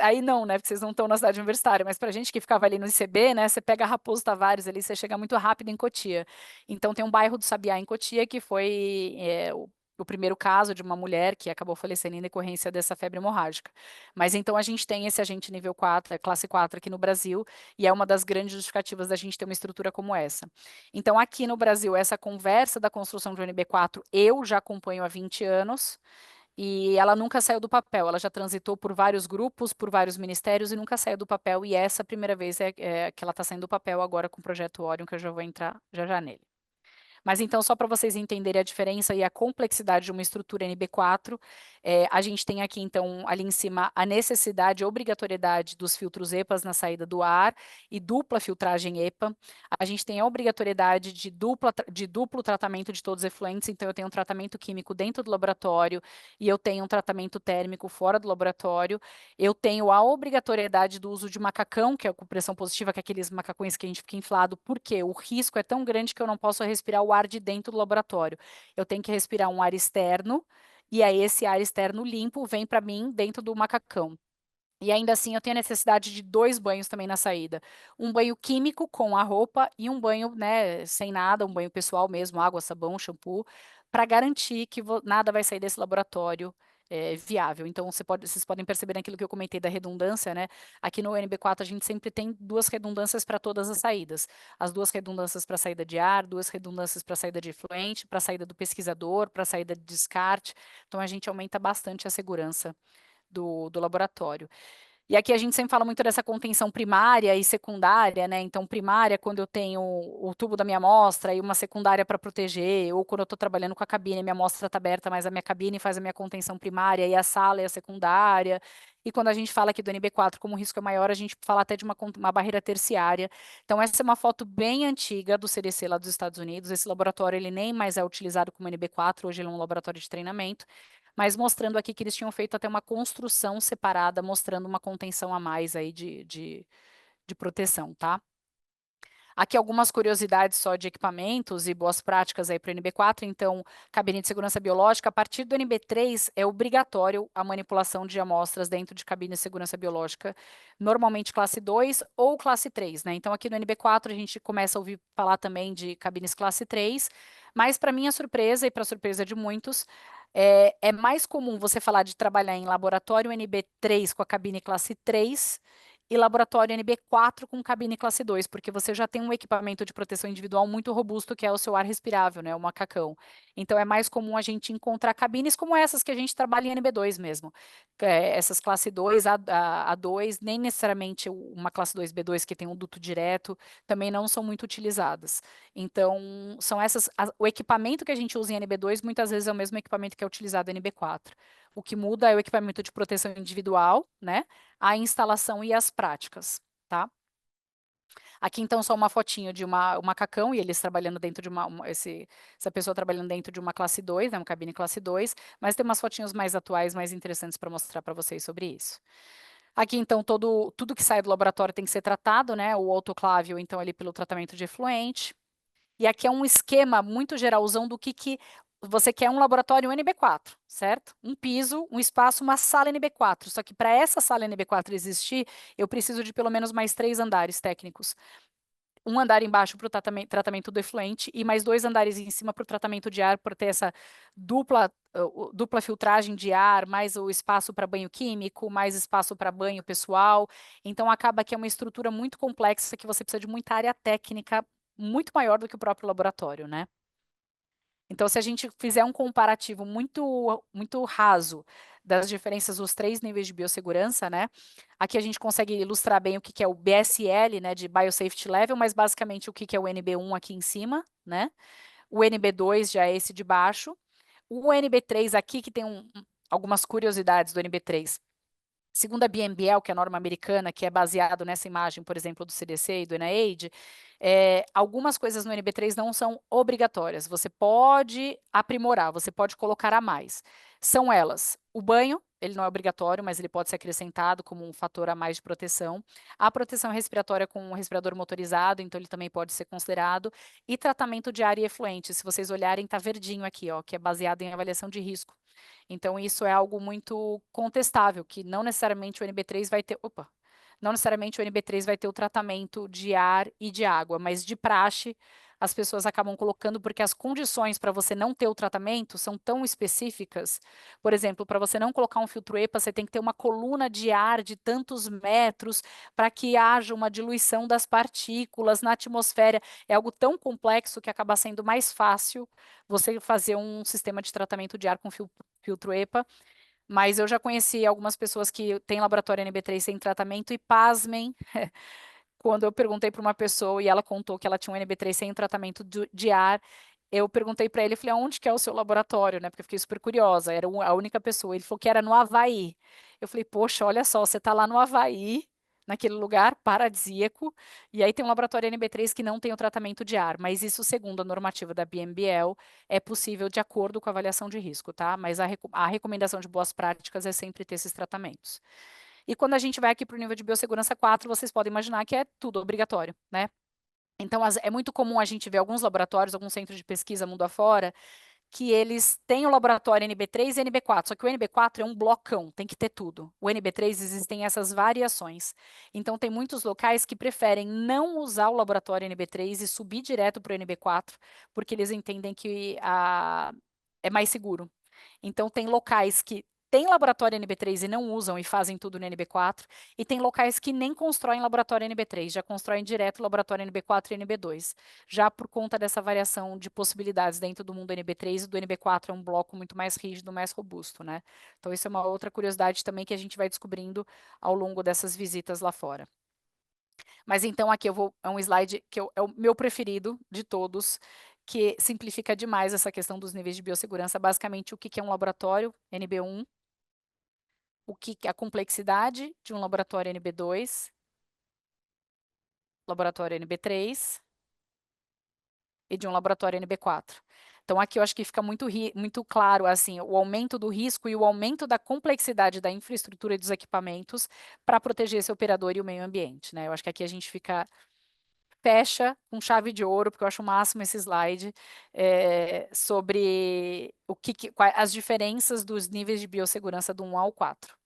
Aí não, né, porque vocês não estão na cidade universitária, mas pra gente que ficava ali no ICB, né, você pega Raposo Tavares ali, você chega muito rápido em Cotia. Então tem um bairro do Sabiá em Cotia que foi o primeiro caso de uma mulher que acabou falecendo em decorrência dessa febre hemorrágica. Mas então a gente tem esse agente nível 4, classe 4 aqui no Brasil, e é uma das grandes justificativas da gente ter uma estrutura como essa. Então aqui no Brasil, essa conversa da construção de um NB4, eu já acompanho há 20 anos, e ela nunca saiu do papel, ela já transitou por vários grupos, por vários ministérios e nunca saiu do papel. E essa primeira vez é que ela está saindo do papel agora com o projeto Orion, que eu já vou entrar já já nele. Mas então, só para vocês entenderem a diferença e a complexidade de uma estrutura NB4, a gente tem aqui, então, ali em cima, a necessidade e obrigatoriedade dos filtros EPAs na saída do ar e dupla filtragem EPA. A gente tem a obrigatoriedade de duplo tratamento de todos os efluentes, então eu tenho um tratamento químico dentro do laboratório e eu tenho um tratamento térmico fora do laboratório. Eu tenho a obrigatoriedade do uso de macacão, que é com pressão positiva, que é aqueles macacões que a gente fica inflado, porque o risco é tão grande que eu não posso respirar o ar de dentro do laboratório. Eu tenho que respirar um ar externo, e aí esse ar externo limpo vem para mim dentro do macacão. E ainda assim eu tenho a necessidade de 2 banhos também na saída. Um banho químico com a roupa e um banho, né, sem nada, um banho pessoal mesmo, água, sabão, shampoo, para garantir que nada vai sair desse laboratório viável. Então vocês podem perceber naquilo que eu comentei da redundância, né? Aqui no NB4 a gente sempre tem 2 redundâncias para todas as saídas. As 2 redundâncias para saída de ar, 2 redundâncias para saída de efluente, para saída do pesquisador, para saída de descarte. Então a gente aumenta bastante a segurança do laboratório. E aqui a gente sempre fala muito dessa contenção primária e secundária, né? Então, primária, quando eu tenho o tubo da minha amostra e uma secundária para proteger, ou quando eu estou trabalhando com a cabine, minha amostra está aberta, mas a minha cabine faz a minha contenção primária e a sala é a secundária. E quando a gente fala aqui do NB4, como o risco é maior, a gente fala até de uma barreira terciária. Então, essa é uma foto bem antiga do CDC lá dos Estados Unidos. Esse laboratório, ele nem mais é utilizado como NB4, hoje ele é um laboratório de treinamento, mas mostrando aqui que eles tinham feito até uma construção separada, mostrando uma contenção a mais aí de proteção, tá? Aqui algumas curiosidades só de equipamentos e boas práticas aí para o NB4. Então, cabine de segurança biológica, a partir do NB3 é obrigatório a manipulação de amostras dentro de cabine de segurança biológica, normalmente classe 2 ou classe 3, né? Então, aqui no NB4 a gente começa a ouvir falar também de cabines classe 3, mas para minha surpresa e para surpresa de muitos, é mais comum você falar de trabalhar em laboratório NB3 com a cabine classe 3 e laboratório NB4 com cabine classe 2, porque você já tem um equipamento de proteção individual muito robusto, que é o seu ar respirável, né, o macacão. Então, é mais comum a gente encontrar cabines como essas que a gente trabalha em NB2 mesmo. Essas classe 2, A2, nem necessariamente uma classe 2, B2 que tem um duto direto, também não são muito utilizadas. Então, são o equipamento que a gente usa em NB2 muitas vezes é o mesmo equipamento que é utilizado em NB4. O que muda é o equipamento de proteção individual, né? A instalação e as práticas, tá? Aqui, então, só uma fotinho de um macacão e eles trabalhando dentro de essa pessoa trabalhando dentro de uma classe 2, né, uma cabine classe 2, mas tem umas fotinhos mais atuais, mais interessantes para mostrar para vocês sobre isso. Aqui, então, tudo que sai do laboratório tem que ser tratado, né? O autoclave, então, ali pelo tratamento de efluente. E aqui é um esquema muito geralzão do que você quer um laboratório NB4, certo? Um piso, um espaço, uma sala NB4. Só que para essa sala NB4 existir, eu preciso de pelo menos mais 3 andares técnicos. Um andar embaixo para o tratamento do efluente e mais 2 andares em cima para o tratamento de ar, por ter essa dupla filtragem de ar, mais o espaço para banho químico, mais espaço para banho pessoal. Então, acaba que é uma estrutura muito complexa que você precisa de muita área técnica muito maior do que o próprio laboratório, né? Então, se a gente fizer um comparativo muito raso das diferenças dos 3 níveis de biossegurança, né? Aqui a gente consegue ilustrar bem o que é o BSL, né, de Biosafety Level, mas basicamente o que é o NB1 aqui em cima, né? O NB2 já é esse de baixo. O NB3 aqui, que tem algumas curiosidades do NB3. Segundo a BNBL, que é a norma americana, que é baseado nessa imagem, por exemplo, do CDC e do NIH, algumas coisas no NB3 não são obrigatórias. Você pode aprimorar, você pode colocar a mais. São elas: o banho, ele não é obrigatório, mas ele pode ser acrescentado como um fator a mais de proteção. A proteção respiratória com um respirador motorizado, então ele também pode ser considerado. E tratamento de ar e efluente. Se vocês olharem, está verdinho aqui, ó, que é baseado em avaliação de risco. Então, isso é algo muito contestável, que não necessariamente o NB3 vai ter. Opa! Não necessariamente o NB3 vai ter o tratamento de ar e de água, mas de praxe as pessoas acabam colocando porque as condições para você não ter o tratamento são tão específicas. Por exemplo, para você não colocar um filtro EPA, você tem que ter uma coluna de ar de tantos metros para que haja uma diluição das partículas na atmosfera. É algo tão complexo que acaba sendo mais fácil você fazer um sistema de tratamento de ar com filtro EPA, mas eu já conheci algumas pessoas que têm laboratório NB3 sem tratamento e pasmem, quando eu perguntei para uma pessoa e ela contou que ela tinha um NB3 sem tratamento de ar, eu perguntei para ele, falei, aonde que é o seu laboratório, né? Porque eu fiquei super curiosa, era a única pessoa. Ele falou que era no Havaí. Eu falei, poxa, olha só, você está lá no Havaí, naquele lugar paradisíaco, e aí tem um laboratório NB3 que não tem o tratamento de ar, mas isso, segundo a normativa da BNBL, é possível de acordo com a avaliação de risco, tá? Mas a recomendação de boas práticas é sempre ter esses tratamentos. E quando a gente vai aqui para o nível de biossegurança 4, vocês podem imaginar que é tudo obrigatório, né? Então, é muito comum a gente ver alguns laboratórios, alguns centros de pesquisa mundo afora, que eles têm o laboratório NB3 e NB4, só que o NB4 é um blocão, tem que ter tudo. O NB3 existem essas variações. Então, tem muitos locais que preferem não usar o laboratório NB3 e subir direto para o NB4, porque eles entendem que é mais seguro. Então, tem locais que têm laboratório NB3 e não usam e fazem tudo no NB4, e tem locais que nem constroem laboratório NB3, já constroem direto laboratório NB4 e NB2, já por conta dessa variação de possibilidades dentro do mundo NB3 e do NB4 é um bloco muito mais rígido, mais robusto, né? Então, isso é uma outra curiosidade também que a gente vai descobrindo ao longo dessas visitas lá fora. Mas então aqui é um slide que é o meu preferido de todos, que simplifica demais essa questão dos níveis de biossegurança. Basicamente, o que é um laboratório NB1, o que é a complexidade de um laboratório NB2, laboratório NB3 e de um laboratório NB4. Então, aqui eu acho que fica muito claro assim, o aumento do risco e o aumento da complexidade da infraestrutura e dos equipamentos para proteger esse operador e o meio ambiente, né? Eu acho que aqui a gente fecha com chave de ouro, porque eu acho o máximo esse slide, sobre as diferenças dos níveis de biossegurança do 1 ao 4.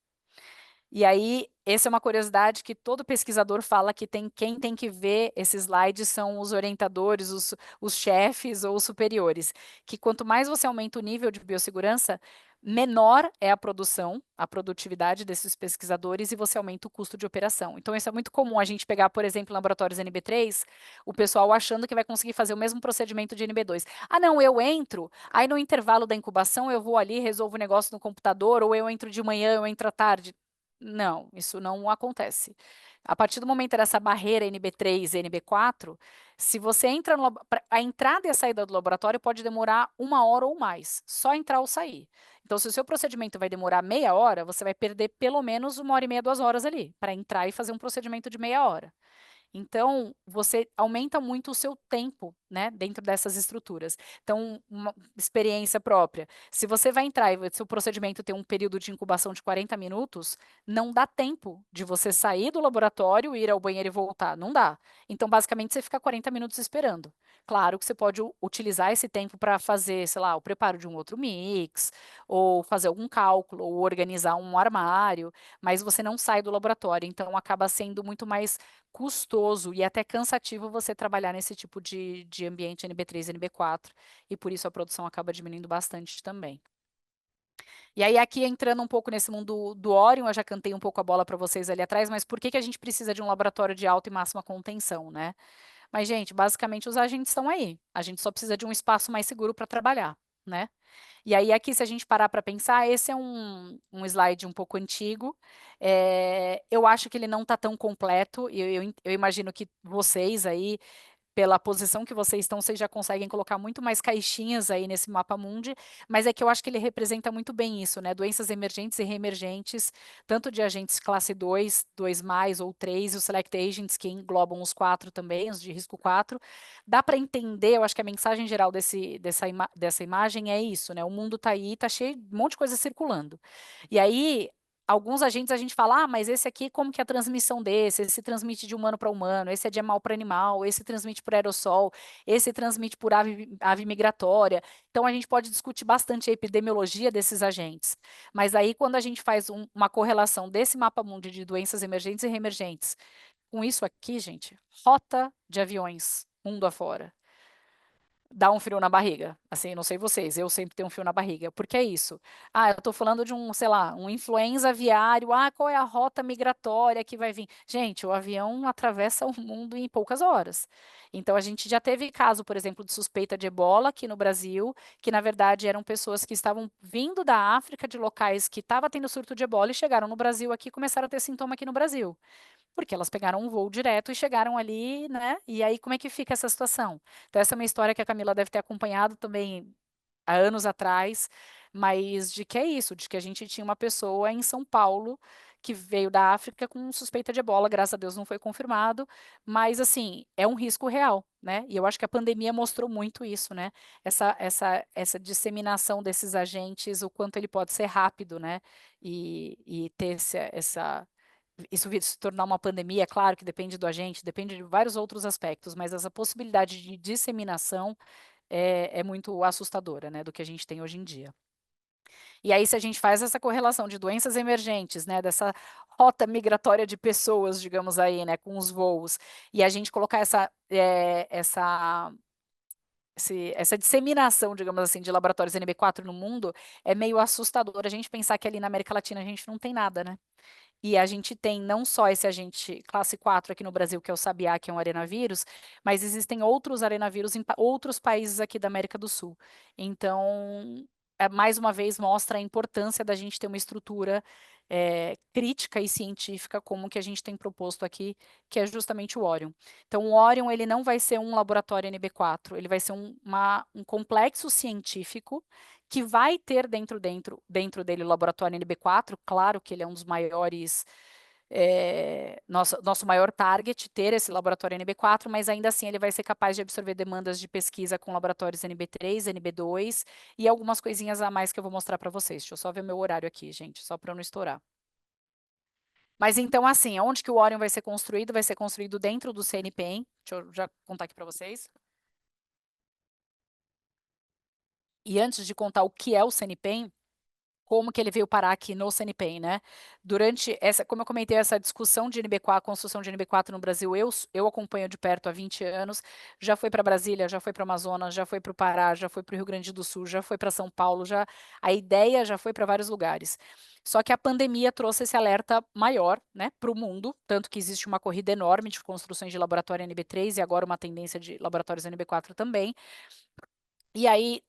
E aí, essa é uma curiosidade que todo pesquisador fala que quem tem que ver esses slides são os orientadores, os chefes ou os superiores. Que quanto mais você aumenta o nível de biossegurança, menor é a produção, a produtividade desses pesquisadores e você aumenta o custo de operação. Então, isso é muito comum a gente pegar, por exemplo, laboratórios NB3, o pessoal achando que vai conseguir fazer o mesmo procedimento de NB2. Ah, não, eu entro, aí no intervalo da incubação eu vou ali, resolvo o negócio no computador, ou eu entro de manhã, eu entro à tarde. Não, isso não acontece. A partir do momento dessa barreira NB3 e NB4, se você entra no a entrada e a saída do laboratório pode demorar 1 hora ou mais, só entrar ou sair. Então, se o seu procedimento vai demorar meia hora, você vai perder pelo menos 1 hora e meia, 2 horas ali, para entrar e fazer um procedimento de meia hora. Então, você aumenta muito o seu tempo, né, dentro dessas estruturas. Então, uma experiência própria. Se você vai entrar e seu procedimento tem um período de incubação de 40 minutos, não dá tempo de você sair do laboratório, ir ao banheiro e voltar. Não dá. Então, basicamente, você fica 40 minutos esperando. Claro que você pode utilizar esse tempo para fazer, sei lá, o preparo de um outro mix, ou fazer algum cálculo, ou organizar um armário, mas você não sai do laboratório. Então, acaba sendo muito mais custoso e até cansativo você trabalhar nesse tipo de ambiente NB3 e NB4, e por isso a produção acaba diminuindo bastante também. E aí, aqui entrando um pouco nesse mundo do Orion, eu já cantei um pouco a bola para vocês ali atrás, mas por que a gente precisa de um laboratório de alta e máxima contenção, né? Mas, gente, basicamente os agentes estão aí. A gente só precisa de um espaço mais seguro para trabalhar, né? E aí, aqui, se a gente parar para pensar, esse é um slide um pouco antigo. Eu acho que ele não está tão completo. Eu imagino que vocês aí, pela posição que vocês estão, vocês já conseguem colocar muito mais caixinhas aí nesse mapa mundi, mas é que eu acho que ele representa muito bem isso, né? Doenças emergentes e reemergentes, tanto de agentes classe 2, 2+, ou 3, e os select agents, que englobam os 4 também, os de risco 4. Dá para entender, eu acho que a mensagem geral dessa imagem é isso, né? O mundo está aí, está cheio de um monte de coisa circulando. E aí, alguns agentes a gente fala, mas esse aqui, como que é a transmissão desse? Esse transmite de humano para humano, esse é de animal para animal, esse transmite por aerossol, esse transmite por ave migratória. Então, a gente pode discutir bastante a epidemiologia desses agentes. Mas aí, quando a gente faz uma correlação desse mapa mundi de doenças emergentes e reemergentes, com isso aqui, gente, rota de aviões, mundo afora, dá um frio na barriga. Assim, não sei vocês, eu sempre tenho um frio na barriga. Por que isso? Eu tô falando de um, sei lá, um influenza aviário. Qual é a rota migratória que vai vir? Gente, o avião atravessa o mundo em poucas horas. Então, a gente já teve caso, por exemplo, de suspeita de ebola aqui no Brasil, que na verdade eram pessoas que estavam vindo da África, de locais que estava tendo surto de ebola e chegaram no Brasil aqui e começaram a ter sintoma aqui no Brasil. Porque elas pegaram um voo direto e chegaram ali, né? E aí, como é que fica essa situação? Então, essa é uma história que a Camila deve ter acompanhado também há anos atrás, mas de que é isso, de que a gente tinha uma pessoa em São Paulo que veio da África com suspeita de ebola, graças a Deus não foi confirmado, mas assim, é um risco real, né? E eu acho que a pandemia mostrou muito isso, né? Essa disseminação desses agentes, o quanto ele pode ser rápido, né? E ter isso vir se tornar uma pandemia, é claro que depende do agente, depende de vários outros aspectos, mas essa possibilidade de disseminação é muito assustadora, né, do que a gente tem hoje em dia. E aí, se a gente faz essa correlação de doenças emergentes, né, dessa rota migratória de pessoas, digamos aí, né, com os voos, e a gente colocar essa disseminação, digamos assim, de laboratórios NB4 no mundo, é meio assustador a gente pensar que ali na América Latina a gente não tem nada, né? E a gente tem não só esse agente classe 4 aqui no Brasil, que é o Sabiá, que é um arenavírus, mas existem outros arenavírus em outros países aqui da América do Sul. Então, mais uma vez, mostra a importância da gente ter uma estrutura crítica e científica, como que a gente tem proposto aqui, que é justamente o Orion. Então, o Orion, ele não vai ser um laboratório NB4, ele vai ser um complexo científico que vai ter dentro dele o laboratório NB4, claro que ele é um dos maiores, nosso maior target, ter esse laboratório NB4, mas ainda assim ele vai ser capaz de absorver demandas de pesquisa com laboratórios NB3, NB2 e algumas coisinhas a mais que eu vou mostrar para vocês. Deixa eu só ver meu horário aqui, gente, só para não estourar. Mas então, assim, onde que o Orion vai ser construído? Vai ser construído dentro do CNPEM. Deixa eu já contar aqui para vocês. E antes de contar o que é o CNPEM, como que ele veio parar aqui no CNPEM, né? Durante essa, como eu comentei, essa discussão de NB4, a construção de NB4 no Brasil, eu acompanho de perto há 20 anos, já foi para Brasília, já foi para o Amazonas, já foi para o Pará, já foi para o Rio Grande do Sul, já foi para São Paulo, a ideia já foi para vários lugares. Só que a pandemia trouxe esse alerta maior, né, para o mundo, tanto que existe uma corrida enorme de construções de laboratório NB3 e agora uma tendência de laboratórios NB4 também. E aí,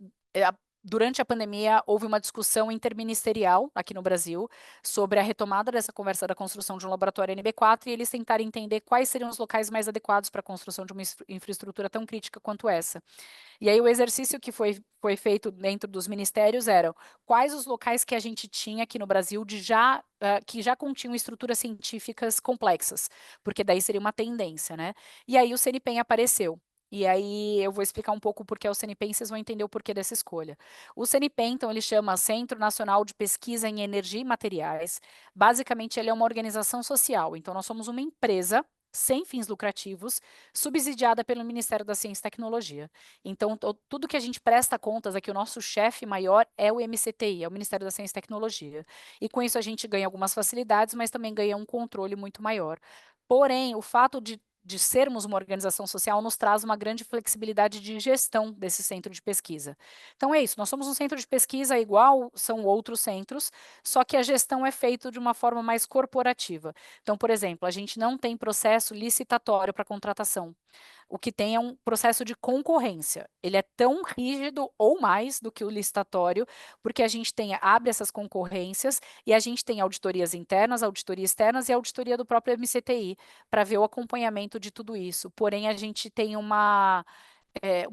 durante a pandemia, houve uma discussão interministerial aqui no Brasil sobre a retomada dessa conversa da construção de um laboratório NB4 e eles tentaram entender quais seriam os locais mais adequados para a construção de uma infraestrutura tão crítica quanto essa. E aí, o exercício que foi feito dentro dos ministérios eram quais os locais que a gente tinha aqui no Brasil que já continham estruturas científicas complexas, porque daí seria uma tendência, né? E aí o CNPEM apareceu. E aí eu vou explicar um pouco por que é o CNPEM, vocês vão entender o porquê dessa escolha. O CNPEM, então, ele chama Centro Nacional de Pesquisa em Energia e Materiais. Basicamente, ele é uma organização social. Então, nós somos uma empresa sem fins lucrativos, subsidiada pelo Ministério da Ciência e Tecnologia. Então, tudo que a gente presta contas aqui, o nosso chefe maior é o MCTI, é o Ministério da Ciência e Tecnologia. E com isso a gente ganha algumas facilidades, mas também ganha um controle muito maior. Porém, o fato de sermos uma organização social nos traz uma grande flexibilidade de gestão desse centro de pesquisa. Então é isso, nós somos um centro de pesquisa igual são outros centros, só que a gestão é feita de uma forma mais corporativa. Então, por exemplo, a gente não tem processo licitatório para contratação. O que tem é um processo de concorrência. Ele é tão rígido ou mais do que o licitatório, porque a gente abre essas concorrências e a gente tem auditorias internas, auditoria externas e auditoria do próprio MCTI para ver o acompanhamento de tudo isso. Porém, a gente tem uma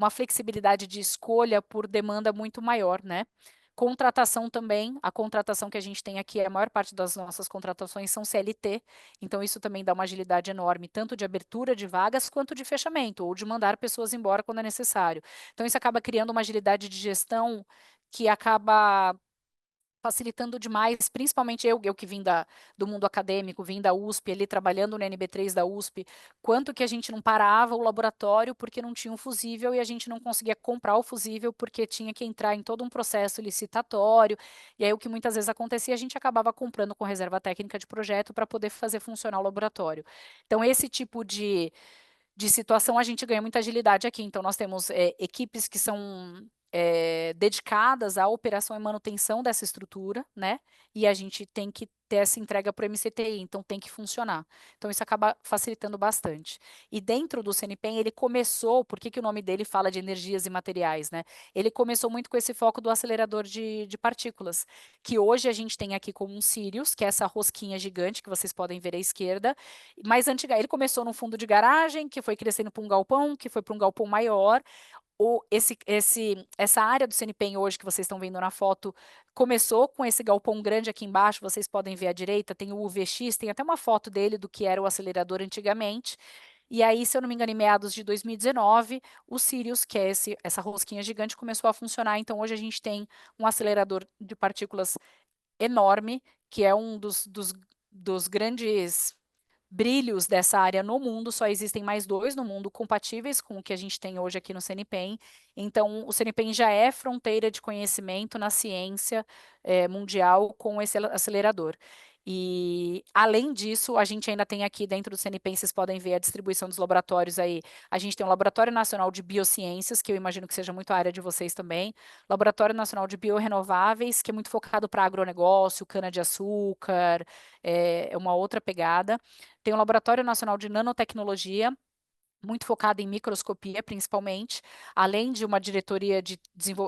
flexibilidade de escolha por demanda muito maior, né? Contratação também, a contratação que a gente tem aqui, a maior parte das nossas contratações são CLT, então isso também dá uma agilidade enorme, tanto de abertura de vagas quanto de fechamento, ou de mandar pessoas embora quando é necessário. Então isso acaba criando uma agilidade de gestão que acaba facilitando demais, principalmente eu que vim do mundo acadêmico, vim da USP, ali trabalhando no NB3 da USP, quanto que a gente não parava o laboratório porque não tinha um fusível e a gente não conseguia comprar o fusível porque tinha que entrar em todo um processo licitatório, e aí o que muitas vezes acontecia, a gente acabava comprando com reserva técnica de projeto para poder fazer funcionar o laboratório. Então, esse tipo de situação, a gente ganha muita agilidade aqui. Então, nós temos equipes que são dedicadas à operação e manutenção dessa estrutura, né? E a gente tem que ter essa entrega para o MCTI, então tem que funcionar. Então, isso acaba facilitando bastante. E dentro do CNPEM, ele começou, por que que o nome dele fala de energias e materiais, né? Ele começou muito com esse foco do acelerador de partículas, que hoje a gente tem aqui como um Sirius, que é essa rosquinha gigante que vocês podem ver à esquerda, mais antiga. Ele começou no fundo de garagem, que foi crescendo para um galpão, que foi para um galpão maior. Essa área do CNPEM hoje que vocês estão vendo na foto começou com esse galpão grande aqui embaixo, vocês podem ver à direita, tem o UVX, tem até uma foto dele do que era o acelerador antigamente. E aí, se eu não me engano, em meados de 2019, o Sirius, que é essa rosquinha gigante, começou a funcionar. Então, hoje a gente tem um acelerador de partículas enorme, que é um dos grandes brilhos dessa área no mundo, só existem mais dois no mundo compatíveis com o que a gente tem hoje aqui no CNPEM. Então, o CNPEM já é fronteira de conhecimento na ciência mundial com esse acelerador. E, além disso, a gente ainda tem aqui dentro do CNPEM, vocês podem ver a distribuição dos laboratórios aí. A gente tem o Laboratório Nacional de Biociências, que eu imagino que seja muito a área de vocês também. Laboratório Nacional de Biorrenováveis, que é muito focado para agronegócio, cana-de-açúcar, é uma outra pegada. Tem o Laboratório Nacional de Nanotecnologia, muito focado em microscopia, principalmente, além de uma diretoria de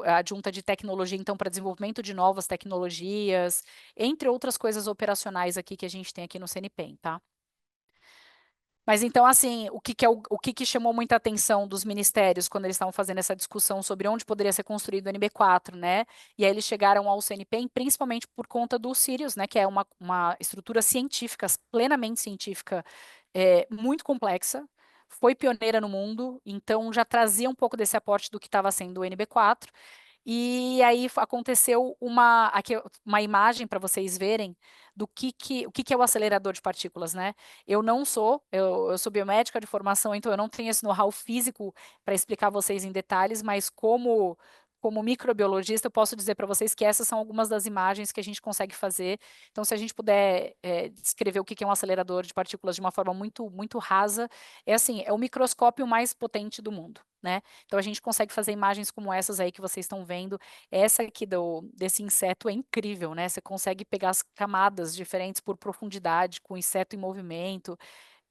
adjunta de tecnologia, então, para desenvolvimento de novas tecnologias, entre outras coisas operacionais aqui que a gente tem aqui no CNPEM, tá? Mas então, assim, o que que chamou muita atenção dos ministérios quando eles estavam fazendo essa discussão sobre onde poderia ser construído o NB4, né? E aí eles chegaram ao CNPEM principalmente por conta do Sirius, né? Que é uma estrutura científica, plenamente científica, muito complexa, foi pioneira no mundo, então já trazia um pouco desse aporte do que estava sendo o NB4. E aí aconteceu aqui, uma imagem para vocês verem o que que é o acelerador de partículas, né? Eu sou biomédica de formação, então eu não tenho esse know-how físico para explicar a vocês em detalhes, mas como microbiologista, eu posso dizer para vocês que essas são algumas das imagens que a gente consegue fazer. Então, se a gente puder descrever o que que é um acelerador de partículas de uma forma muito, muito rasa, é assim, é o microscópio mais potente do mundo, né? Então, a gente consegue fazer imagens como essas aí que vocês estão vendo. Essa aqui desse inseto é incrível, né? Você consegue pegar as camadas diferentes por profundidade, com o inseto em movimento.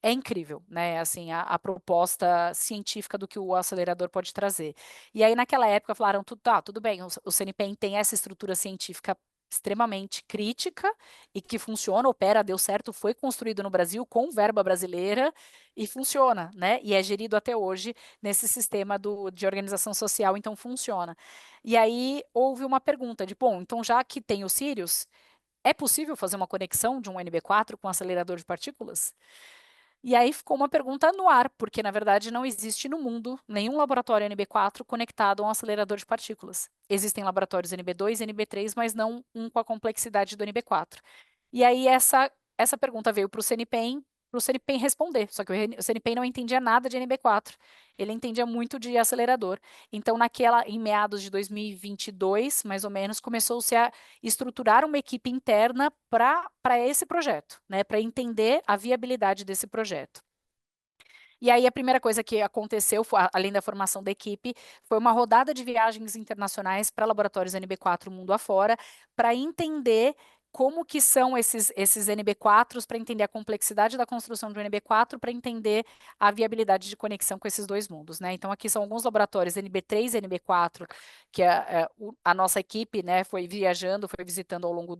É incrível, né? Assim, a proposta científica do que o acelerador pode trazer. E aí, naquela época, falaram: tá, tudo bem, o CNPEM tem essa estrutura científica extremamente crítica e que funciona, opera, deu certo, foi construído no Brasil com verba brasileira e funciona, né? E é gerido até hoje nesse sistema de organização social, então funciona. E aí houve uma pergunta de, bom, então já que tem o Sirius, é possível fazer uma conexão de um NB4 com um acelerador de partículas? E aí ficou uma pergunta no ar, porque na verdade não existe no mundo nenhum laboratório NB4 conectado a um acelerador de partículas. Existem laboratórios NB2 e NB3, mas não um com a complexidade do NB4. E aí essa pergunta veio para o CNPEM responder, só que o CNPEM não entendia nada de NB4, ele entendia muito de acelerador. Então, em meados de 2022, mais ou menos, começou-se a estruturar uma equipe interna para esse projeto, né, para entender a viabilidade desse projeto. E aí a primeira coisa que aconteceu, além da formação da equipe, foi uma rodada de viagens internacionais para laboratórios NB4 mundo afora, para entender como que são esses NB4s, para entender a complexidade da construção de um NB4, para entender a viabilidade de conexão com esses dois mundos, né? Então aqui são alguns laboratórios NB3 e NB4, que a nossa equipe, né, foi viajando, foi visitando ao longo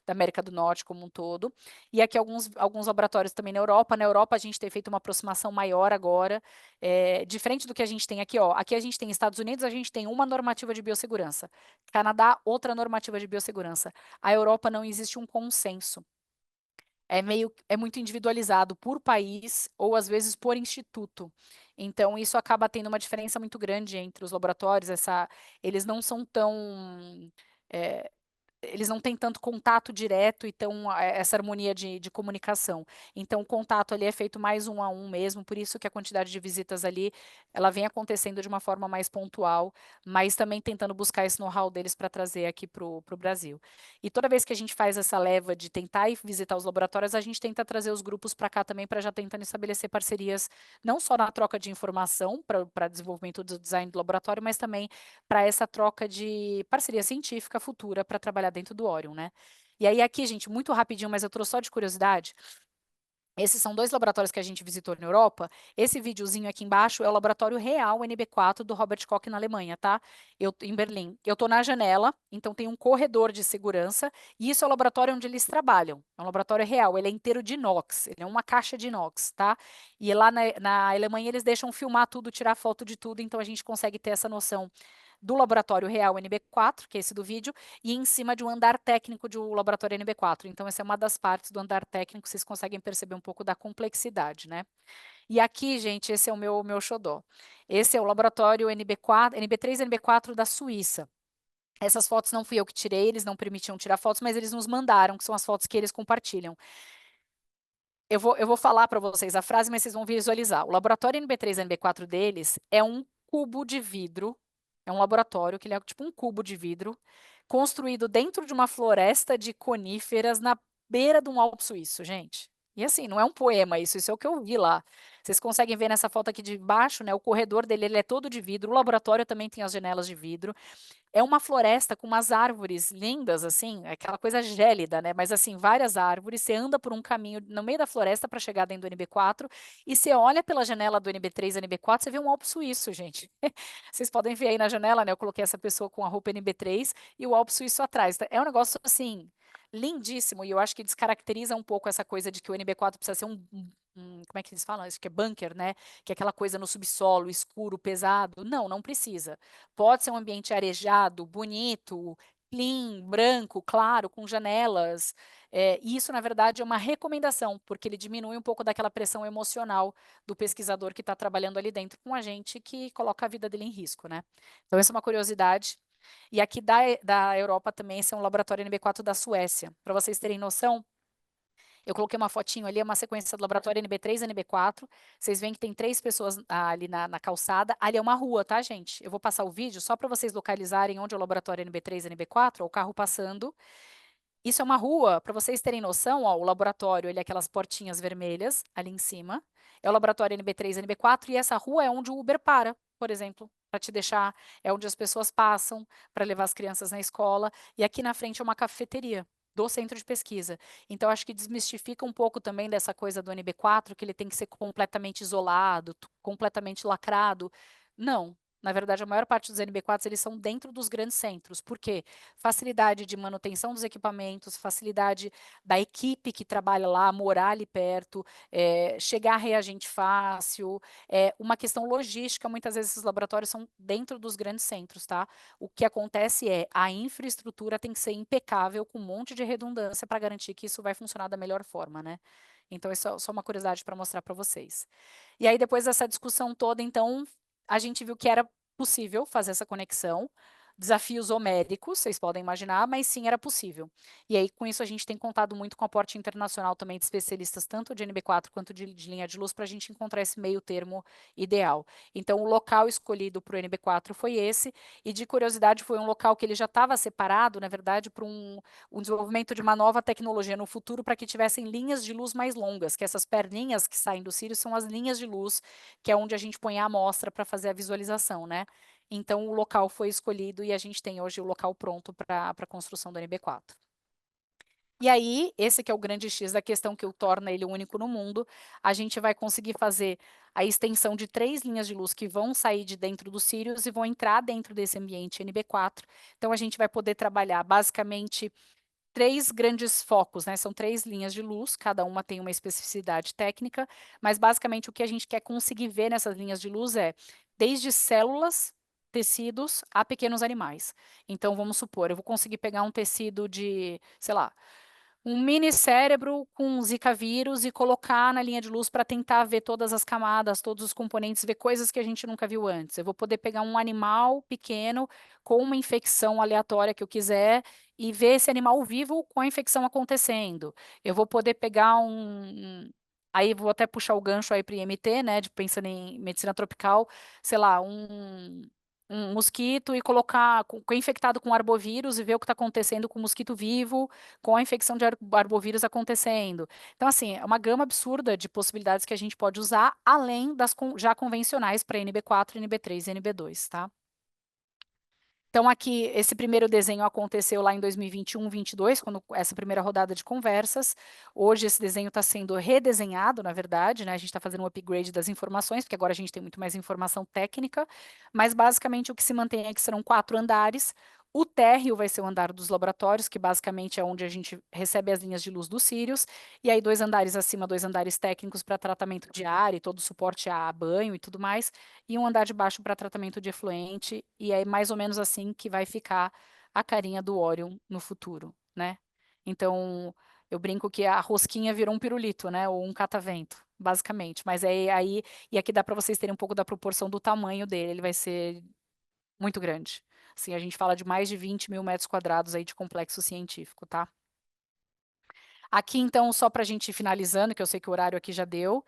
da América do Norte como um todo. E aqui alguns laboratórios também na Europa. Na Europa, a gente tem feito uma aproximação maior agora, diferente do que a gente tem aqui, ó. Aqui a gente tem Estados Unidos, a gente tem uma normativa de biossegurança. Canadá, outra normativa de biossegurança. A Europa não existe um consenso. É muito individualizado por país ou às vezes por instituto. Então, isso acaba tendo uma diferença muito grande entre os laboratórios. Eles não são tão eles não têm tanto contato direto e tão essa harmonia de comunicação. Então, o contato ali é feito mais um a um mesmo, por isso que a quantidade de visitas ali, ela vem acontecendo de uma forma mais pontual, mas também tentando buscar esse know-how deles para trazer aqui para o Brasil. E toda vez que a gente faz essa leva de tentar ir visitar os laboratórios, a gente tenta trazer os grupos para cá também, para já tentar estabelecer parcerias, não só na troca de informação para desenvolvimento do design do laboratório, mas também para essa troca de parceria científica futura para trabalhar dentro do Orion, né? E aí aqui, gente, muito rapidinho, mas eu trouxe só de curiosidade, esses são 2 laboratórios que a gente visitou na Europa. Esse videozinho aqui embaixo é o laboratório real NB4 do Robert Koch na Alemanha, tá? Em Berlim. Eu estou na janela, então tem um corredor de segurança, e isso é o laboratório onde eles trabalham. É um laboratório real, ele é inteiro de inox, ele é uma caixa de inox, tá? E lá na Alemanha eles deixam filmar tudo, tirar foto de tudo, então a gente consegue ter essa noção do laboratório real NB4, que é esse do vídeo, e em cima de um andar técnico do laboratório NB4. Então, essa é uma das partes do andar técnico, vocês conseguem perceber um pouco da complexidade, né? E aqui, gente, esse é o meu xodó. Esse é o laboratório NB4, NB3 e NB4 da Suíça. Essas fotos não fui eu que tirei, eles não permitiam tirar fotos, mas eles nos mandaram, que são as fotos que eles compartilham. Eu vou falar para vocês a frase, mas vocês vão visualizar. O laboratório NB3 e NB4 deles é um cubo de vidro, é um laboratório que ele é tipo um cubo de vidro, construído dentro de uma floresta de coníferas na beira de um Alto Suíço, gente. E assim, não é um poema isso é o que eu vi lá. Vocês conseguem ver nessa foto aqui de baixo, né? O corredor dele ele é todo de vidro, o laboratório também tem as janelas de vidro. É uma floresta com umas árvores lindas, assim, aquela coisa gélida, né? Mas assim, várias árvores. Você anda por um caminho no meio da floresta para chegar dentro do NB4 e você olha pela janela do NB3 e NB4, você vê um Alpe Suíço, gente. Vocês podem ver aí na janela, né? Eu coloquei essa pessoa com a roupa NB3 e o Alpe Suíço atrás. É um negócio assim lindíssimo e eu acho que descaracteriza um pouco essa coisa de que o NB4 precisa ser como é que eles falam? Isso que é bunker, né? Que é aquela coisa no subsolo, escuro, pesado. Não, não precisa. Pode ser um ambiente arejado, bonito, clean, branco, claro, com janelas. E isso, na verdade, é uma recomendação, porque ele diminui um pouco daquela pressão emocional do pesquisador que está trabalhando ali dentro com a gente que coloca a vida dele em risco, né? Então, essa é uma curiosidade. E aqui da Europa também, esse é um laboratório NB4 da Suécia. Para vocês terem noção, eu coloquei uma fotinho ali, é uma sequência do laboratório NB3 e NB4. Vocês veem que tem 3 pessoas ali na calçada. Ali é uma rua, tá, gente? Eu vou passar o vídeo só para vocês localizarem onde é o laboratório NB3 e NB4, ó, o carro passando. Isso é uma rua, para vocês terem noção, ó, o laboratório, ele é aquelas portinhas vermelhas ali em cima. É o laboratório NB3 e NB4 e essa rua é onde o Uber para, por exemplo, para te deixar, é onde as pessoas passam para levar as crianças na escola. E aqui na frente é uma cafeteria do centro de pesquisa. Então, acho que desmistifica um pouco também dessa coisa do NB4, que ele tem que ser completamente isolado, completamente lacrado. Não. Na verdade, a maior parte dos NB4 eles são dentro dos grandes centros. Por quê? Facilidade de manutenção dos equipamentos, facilidade da equipe que trabalha lá, morar ali perto, chegar a reagente fácil, uma questão logística, muitas vezes esses laboratórios são dentro dos grandes centros, tá? O que acontece é, a infraestrutura tem que ser impecável, com um monte de redundância para garantir que isso vai funcionar da melhor forma, né? Então, isso é só uma curiosidade para mostrar para vocês. E aí, depois dessa discussão toda, então, a gente viu que era possível fazer essa conexão, desafios homéricos, vocês podem imaginar, mas sim era possível. E aí, com isso, a gente tem contado muito com o aporte internacional também de especialistas, tanto de NB4 quanto de linha de luz, para a gente encontrar esse meio termo ideal. Então, o local escolhido para o NB4 foi esse, e de curiosidade, foi um local que ele já estava separado, na verdade, para um desenvolvimento de uma nova tecnologia no futuro, para que tivessem linhas de luz mais longas, que essas perninhas que saem do cílio são as linhas de luz, que é onde a gente põe a amostra para fazer a visualização, né? Então, o local foi escolhido e a gente tem hoje o local pronto para a construção do NB4. E aí, esse que é o grande X da questão que o torna ele único no mundo, a gente vai conseguir fazer a extensão de 3 linhas de luz que vão sair de dentro dos cílios e vão entrar dentro desse ambiente NB4. Então, a gente vai poder trabalhar basicamente 3 grandes focos, né? São 3 linhas de luz, cada uma tem uma especificidade técnica, mas basicamente o que a gente quer conseguir ver nessas linhas de luz é desde células, tecidos a pequenos animais. Então, vamos supor, eu vou conseguir pegar um tecido de, sei lá, um mini cérebro com Zika vírus e colocar na linha de luz para tentar ver todas as camadas, todos os componentes, ver coisas que a gente nunca viu antes. Eu vou poder pegar um animal pequeno com uma infecção aleatória que eu quiser e ver esse animal vivo com a infecção acontecendo. Eu vou poder pegar aí vou até puxar o gancho aí para o IMT, né, de pensando em medicina tropical, sei lá, um mosquito e colocar infectado com arbovírus e ver o que está acontecendo com o mosquito vivo, com a infecção de arbovírus acontecendo. Então, assim, é uma gama absurda de possibilidades que a gente pode usar, além das já convencionais para NB4, NB3 e NB2, tá? Então, aqui, esse primeiro desenho aconteceu lá em 2021, 22, quando essa primeira rodada de conversas. Hoje, esse desenho está sendo redesenhado, na verdade, né? A gente está fazendo um upgrade das informações, porque agora a gente tem muito mais informação técnica, mas basicamente o que se mantém é que serão 4 andares. O térreo vai ser o andar dos laboratórios, que basicamente é onde a gente recebe as linhas de luz dos círios, e aí 2 andares acima, 2 andares técnicos para tratamento de ar e todo o suporte a banho e tudo mais, e um andar de baixo para tratamento de efluente, e é mais ou menos assim que vai ficar a carinha do Orion no futuro, né? Então, eu brinco que a rosquinha virou um pirulito, né? Ou um catavento, basicamente. Mas é aí, e aqui dá para vocês terem um pouco da proporção do tamanho dele, ele vai ser muito grande. Assim, a gente fala de mais de 20 mil metros quadrados aí de complexo científico, tá? Aqui, então, só para a gente ir finalizando, que eu sei que o horário aqui já deu,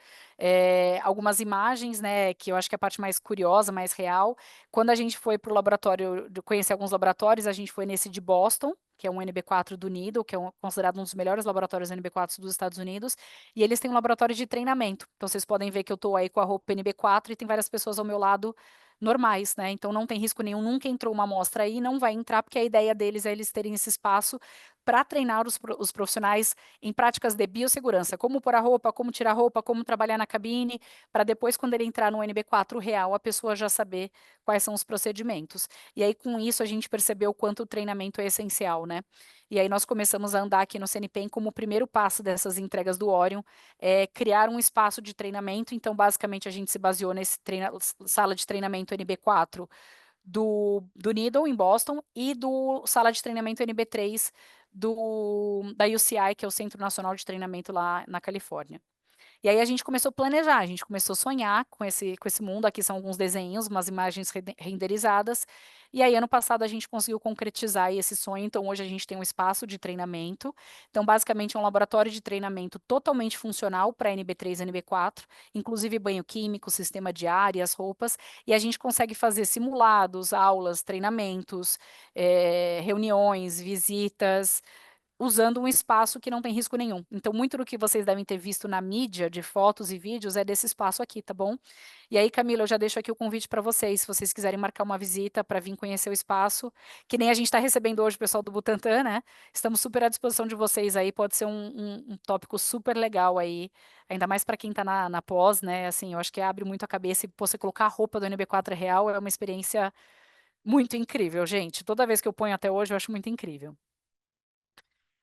algumas imagens, né, que eu acho que é a parte mais curiosa, mais real. Quando a gente foi para o laboratório, conhecer alguns laboratórios, a gente foi nesse de Boston, que é um NB4 do NIDL, que é considerado um dos melhores laboratórios NB4 dos Estados Unidos, e eles têm um laboratório de treinamento. Então, vocês podem ver que eu estou aí com a roupa NB4 e tem várias pessoas ao meu lado normais, né? Então, não tem risco nenhum, nunca entrou uma amostra aí, não vai entrar, porque a ideia deles é eles terem esse espaço para treinar os profissionais em práticas de biossegurança, como pôr a roupa, como tirar a roupa, como trabalhar na cabine, para depois, quando ele entrar no NB4 real, a pessoa já saber quais são os procedimentos. E aí, com isso, a gente percebeu o quanto o treinamento é essencial, né? E aí nós começamos a andar aqui no CNPEM como o primeiro passo dessas entregas do Orion, criar um espaço de treinamento. Então, basicamente, a gente se baseou nesse sala de treinamento NB4 do Needle, em Boston, e do sala de treinamento NB3 da UCI, que é o Centro Nacional de Treinamento lá na Califórnia. E aí a gente começou a planejar, a gente começou a sonhar com esse mundo. Aqui são alguns desenhos, umas imagens renderizadas. E aí, ano passado, a gente conseguiu concretizar aí esse sonho. Então, hoje a gente tem um espaço de treinamento. Então, basicamente, é um laboratório de treinamento totalmente funcional para NB3 e NB4, inclusive banho químico, sistema de ar e as roupas. E a gente consegue fazer simulados, aulas, treinamentos, reuniões, visitas, usando um espaço que não tem risco nenhum. Então, muito do que vocês devem ter visto na mídia de fotos e vídeos é desse espaço aqui, tá bom? E aí, Camila, eu já deixo aqui o convite para vocês, se vocês quiserem marcar uma visita para vir conhecer o espaço, que nem a gente está recebendo hoje o pessoal do Butantan, né? Estamos super à disposição de vocês aí, pode ser um tópico super legal aí, ainda mais para quem está na pós, né? Assim, eu acho que abre muito a cabeça e você colocar a roupa do NB4 real é uma experiência muito incrível, gente. Toda vez que eu ponho até hoje, eu acho muito incrível.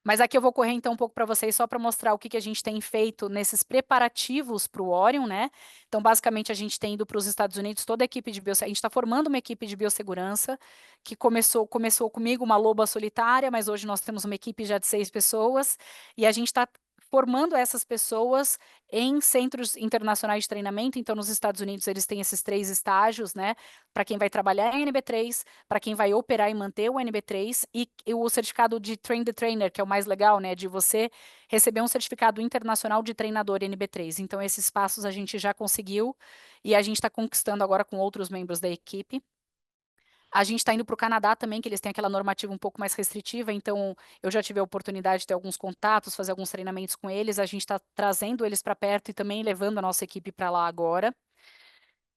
Mas aqui eu vou correr então um pouco para vocês só para mostrar o que, que a gente tem feito nesses preparativos para o Orion, né? Então, basicamente, a gente tem ido para os Estados Unidos, toda a equipe de biossegurança. A gente está formando uma equipe de biossegurança que começou comigo, uma loba solitária, mas hoje nós temos uma equipe já de 6 pessoas e a gente está formando essas pessoas em centros internacionais de treinamento. Então, nos Estados Unidos, eles têm esses 3 estágios, né? Para quem vai trabalhar em NB3, para quem vai operar e manter o NB3, e o certificado de Train the Trainer, que é o mais legal, né? De você receber um certificado internacional de treinador NB3. Então, esses passos a gente já conseguiu e a gente está conquistando agora com outros membros da equipe. A gente está indo para o Canadá também, que eles têm aquela normativa um pouco mais restritiva, então eu já tive a oportunidade de ter alguns contatos, fazer alguns treinamentos com eles. A gente está trazendo eles para perto e também levando a nossa equipe para lá agora.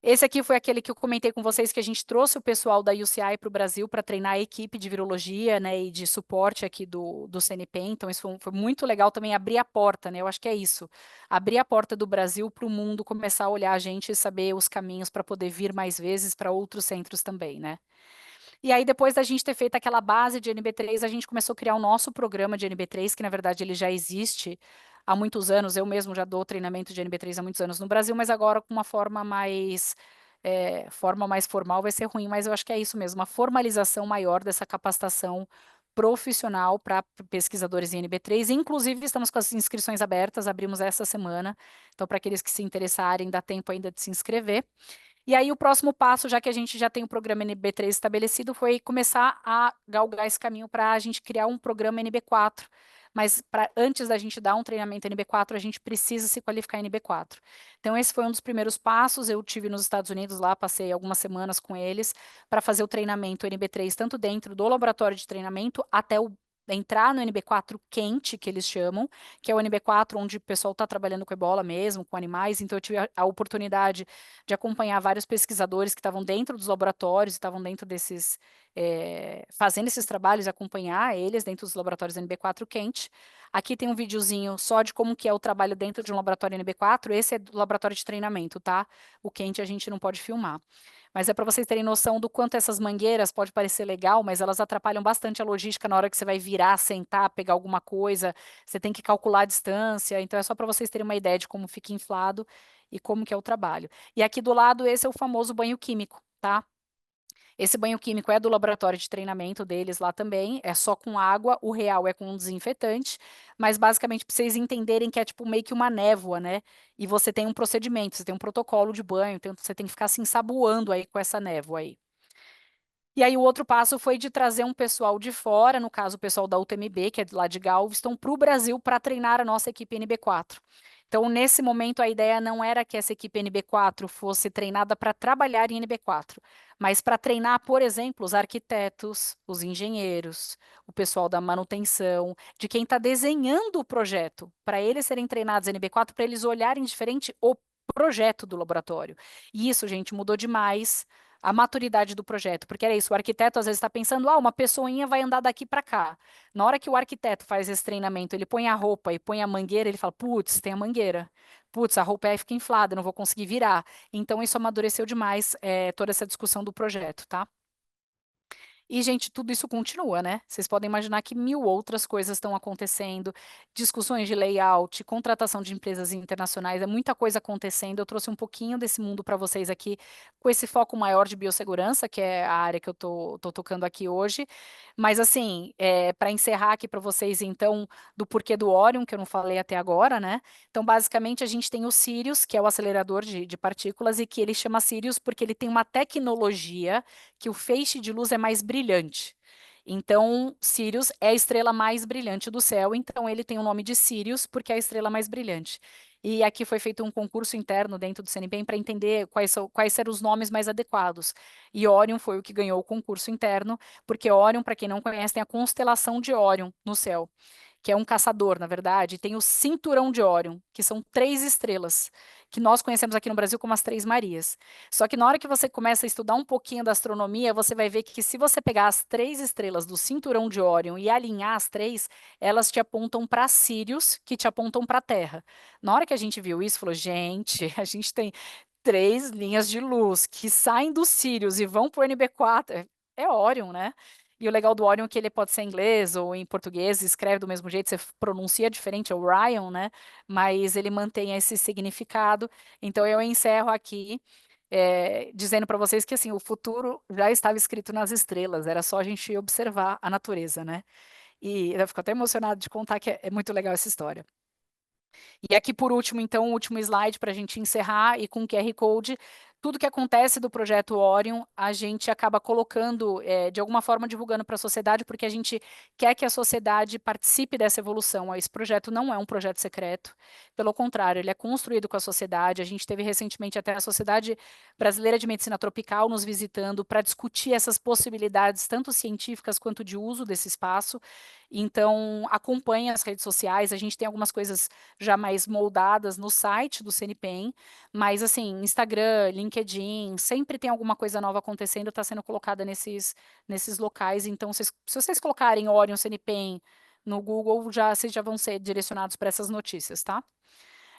Esse aqui foi aquele que eu comentei com vocês, que a gente trouxe o pessoal da UCI para o Brasil para treinar a equipe de virologia, né, e de suporte aqui do CNP. Então, isso foi muito legal também abrir a porta, né? Eu acho que é isso. Abrir a porta do Brasil para o mundo começar a olhar a gente e saber os caminhos para poder vir mais vezes para outros centros também, né? E aí, depois da gente ter feito aquela base de NB3, a gente começou a criar o nosso programa de NB3, que na verdade ele já existe há muitos anos. Eu mesmo já dou treinamento de NB3 há muitos anos no Brasil, mas agora com uma forma mais formal vai ser ruim, mas eu acho que é isso mesmo, uma formalização maior dessa capacitação profissional para pesquisadores em NB3. Inclusive, estamos com as inscrições abertas, abrimos essa semana. Então, para aqueles que se interessarem, dá tempo ainda de se inscrever. E aí, o próximo passo, já que a gente já tem o programa NB3 estabelecido, foi começar a galgar esse caminho para a gente criar um programa NB4. Mas antes da gente dar um treinamento NB4, a gente precisa se qualificar em NB4. Então, esse foi um dos primeiros passos. Eu tive nos Estados Unidos lá, passei algumas semanas com eles para fazer o treinamento NB3, tanto dentro do laboratório de treinamento até entrar no NB4 quente, que eles chamam, que é o NB4 onde o pessoal está trabalhando com ebola mesmo, com animais. Então, eu tive a oportunidade de acompanhar vários pesquisadores que estavam dentro dos laboratórios, estavam dentro desses, fazendo esses trabalhos, acompanhar eles dentro dos laboratórios NB4 quente. Aqui tem um videozinho só de como que é o trabalho dentro de um laboratório NB4, esse é do laboratório de treinamento, tá? O quente a gente não pode filmar. Mas é para vocês terem noção do quanto essas mangueiras pode parecer legal, mas elas atrapalham bastante a logística na hora que você vai virar, sentar, pegar alguma coisa, você tem que calcular a distância, então é só para vocês terem uma ideia de como fica inflado e como que é o trabalho. E aqui do lado, esse é o famoso banho químico, tá? Esse banho químico é do laboratório de treinamento deles lá também, é só com água, o real é com um desinfetante, mas basicamente para vocês entenderem que é tipo meio que uma névoa, né? E você tem um procedimento, você tem um protocolo de banho, então você tem que ficar se ensaboando aí com essa névoa aí. E aí o outro passo foi de trazer um pessoal de fora, no caso o pessoal da UTMB, que é lá de Galveston, para o Brasil para treinar a nossa equipe NB4. Então, nesse momento, a ideia não era que essa equipe NB4 fosse treinada para trabalhar em NB4, mas para treinar, por exemplo, os arquitetos, os engenheiros, o pessoal da manutenção, de quem está desenhando o projeto, para eles serem treinados em NB4, para eles olharem diferente o projeto do laboratório. E isso, gente, mudou demais a maturidade do projeto, porque era isso, o arquiteto às vezes está pensando, uma pessoinha vai andar daqui para cá. Na hora que o arquiteto faz esse treinamento, ele põe a roupa e põe a mangueira, ele fala, putz, tem a mangueira. Putz, a roupa aí fica inflada, não vou conseguir virar. Então, isso amadureceu demais, toda essa discussão do projeto, tá? E, gente, tudo isso continua, né? Vocês podem imaginar que mil outras coisas estão acontecendo, discussões de layout, contratação de empresas internacionais, é muita coisa acontecendo. Eu trouxe um pouquinho desse mundo para vocês aqui, com esse foco maior de biossegurança, que é a área que eu tô tocando aqui hoje. Mas, assim, para encerrar aqui para vocês, então, do porquê do Orion, que eu não falei até agora, né? Então, basicamente, a gente tem o Sirius, que é o acelerador de partículas, e que ele chama Sirius porque ele tem uma tecnologia que o feixe de luz é mais brilhante. Então, Sirius é a estrela mais brilhante do céu, então ele tem o nome de Sirius porque é a estrela mais brilhante. E aqui foi feito um concurso interno dentro do CNPq para entender quais eram os nomes mais adequados. E Órion foi o que ganhou o concurso interno, porque Órion, para quem não conhece, tem a constelação de Órion no céu, que é um caçador, na verdade, e tem o cinturão de Órion, que são 3 estrelas, que nós conhecemos aqui no Brasil como as Três Marias. Só que na hora que você começa a estudar um pouquinho da astronomia, você vai ver que se você pegar as 3 estrelas do cinturão de Órion e alinhar as três, elas te apontam para Sirius, que te apontam para a Terra. Na hora que a gente viu isso, falou, gente, a gente tem 3 linhas de luz que saem do Sirius e vão para o NB4. É Órion, né? E o legal do Orion é que ele pode ser em inglês ou em português, escreve do mesmo jeito, você pronuncia diferente, é Orion, né? Mas ele mantém esse significado. Então eu encerro aqui dizendo para vocês que assim, o futuro já estava escrito nas estrelas, era só a gente observar a natureza, né? E eu fico até emocionado de contar que é muito legal essa história. E aqui, por último, então, o último slide para a gente encerrar e com o QR Code. Tudo que acontece do projeto Orion, a gente acaba colocando, de alguma forma, divulgando para a sociedade, porque a gente quer que a sociedade participe dessa evolução. Esse projeto não é um projeto secreto, pelo contrário, ele é construído com a sociedade. A gente teve recentemente até a Sociedade Brasileira de Medicina Tropical nos visitando para discutir essas possibilidades, tanto científicas quanto de uso desse espaço. Então, acompanhe as redes sociais, a gente tem algumas coisas já mais moldadas no site do CNPq, mas assim, Instagram, LinkedIn, sempre tem alguma coisa nova acontecendo, está sendo colocada nesses locais. Então, se vocês colocarem Orion CNPq no Google, vocês já vão ser direcionados para essas notícias, tá?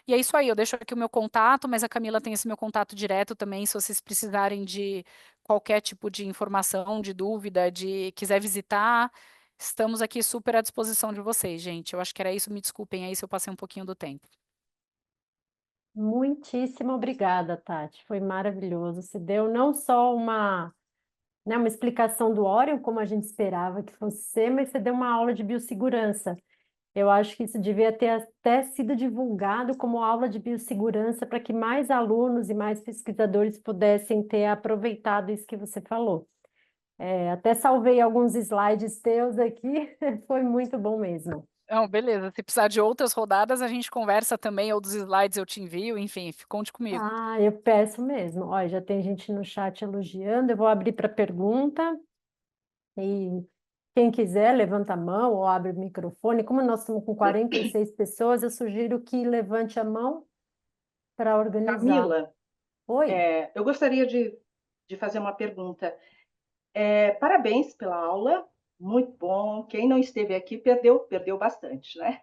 E é isso aí, eu deixo aqui o meu contato, mas a Camila tem esse meu contato direto também, se vocês precisarem de qualquer tipo de informação, de dúvida, de quiser visitar, estamos aqui super à disposição de vocês, gente. Eu acho que era isso, me desculpem aí se eu passei um pouquinho do tempo. Muitíssimo obrigada, Tati. Foi maravilhoso. Você deu não só né, uma explicação do Orion, como a gente esperava que fosse ser, mas você deu uma aula de biossegurança. Eu acho que isso devia ter até sido divulgado como aula de biossegurança para que mais alunos e mais pesquisadores pudessem ter aproveitado isso que você falou. Até salvei alguns slides teus aqui, foi muito bom mesmo. Não, beleza. Se precisar de outras rodadas, a gente conversa também, ou dos slides eu te envio, enfim, conte comigo. Ah, eu peço mesmo. Olha, já tem gente no chat elogiando. Eu vou abrir para pergunta e quem quiser levanta a mão ou abre o microfone. Como nós estamos com 46 pessoas, eu sugiro que levante a mão para organizar. Camila, Oi? eu gostaria de fazer uma pergunta. Parabéns pela aula, muito bom. Quem não esteve aqui perdeu bastante, né?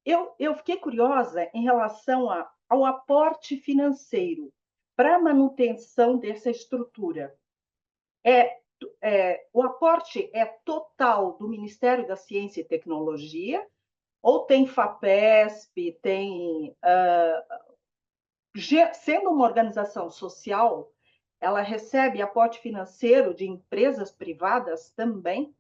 Eu fiquei curiosa em relação ao aporte financeiro para a manutenção dessa estrutura. O aporte é total do Ministério da Ciência e Tecnologia ou tem FAPESP, sendo uma organização social, ela recebe aporte financeiro de empresas privadas também?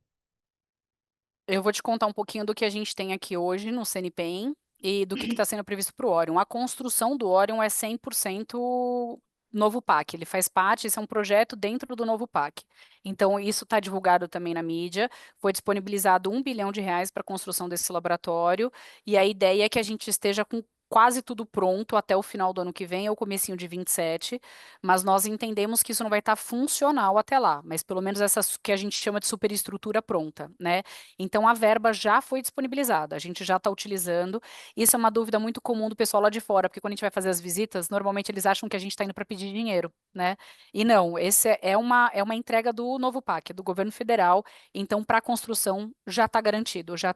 Eu vou te contar um pouquinho do que a gente tem aqui hoje no CNPEM e do que está sendo previsto para o Orion. A construção do Orion é 100% novo PAC, ele faz parte, esse é um projeto dentro do novo PAC. Então, isso está divulgado também na mídia, foi disponibilizado R$ 1 bilhão para a construção desse laboratório, e a ideia é que a gente esteja com quase tudo pronto até o final do ano que vem, ou comecinho de 27, mas nós entendemos que isso não vai estar funcional até lá, mas pelo menos essa que a gente chama de superestrutura pronta, né? Então, a verba já foi disponibilizada, a gente já está utilizando. Isso é uma dúvida muito comum do pessoal lá de fora, porque quando a gente vai fazer as visitas, normalmente eles acham que a gente está indo para pedir dinheiro, né? E não, esse é uma entrega do novo PAC, do governo federal. Então, para a construção já está garantido, Legal.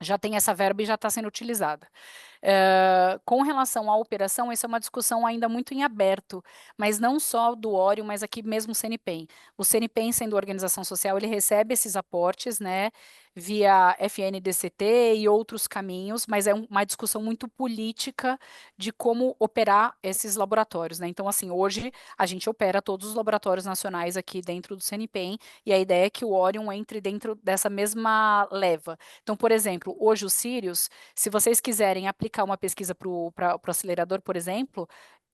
já tem essa verba e já está sendo utilizada. Com relação à operação, essa é uma discussão ainda muito em aberto, mas não só do Ório, mas aqui mesmo o CNPEM. O CNPEM, sendo organização social, ele recebe esses aportes, né, via FNDCT e outros caminhos, mas é uma discussão muito política de como operar esses laboratórios, né? Então, assim, hoje a gente opera todos os laboratórios nacionais aqui dentro do CNPEM, e a ideia é que o Orion entre dentro dessa mesma leva. Então, por exemplo, hoje o Sirius, se vocês quiserem aplicar uma pesquisa para o acelerador, por exemplo,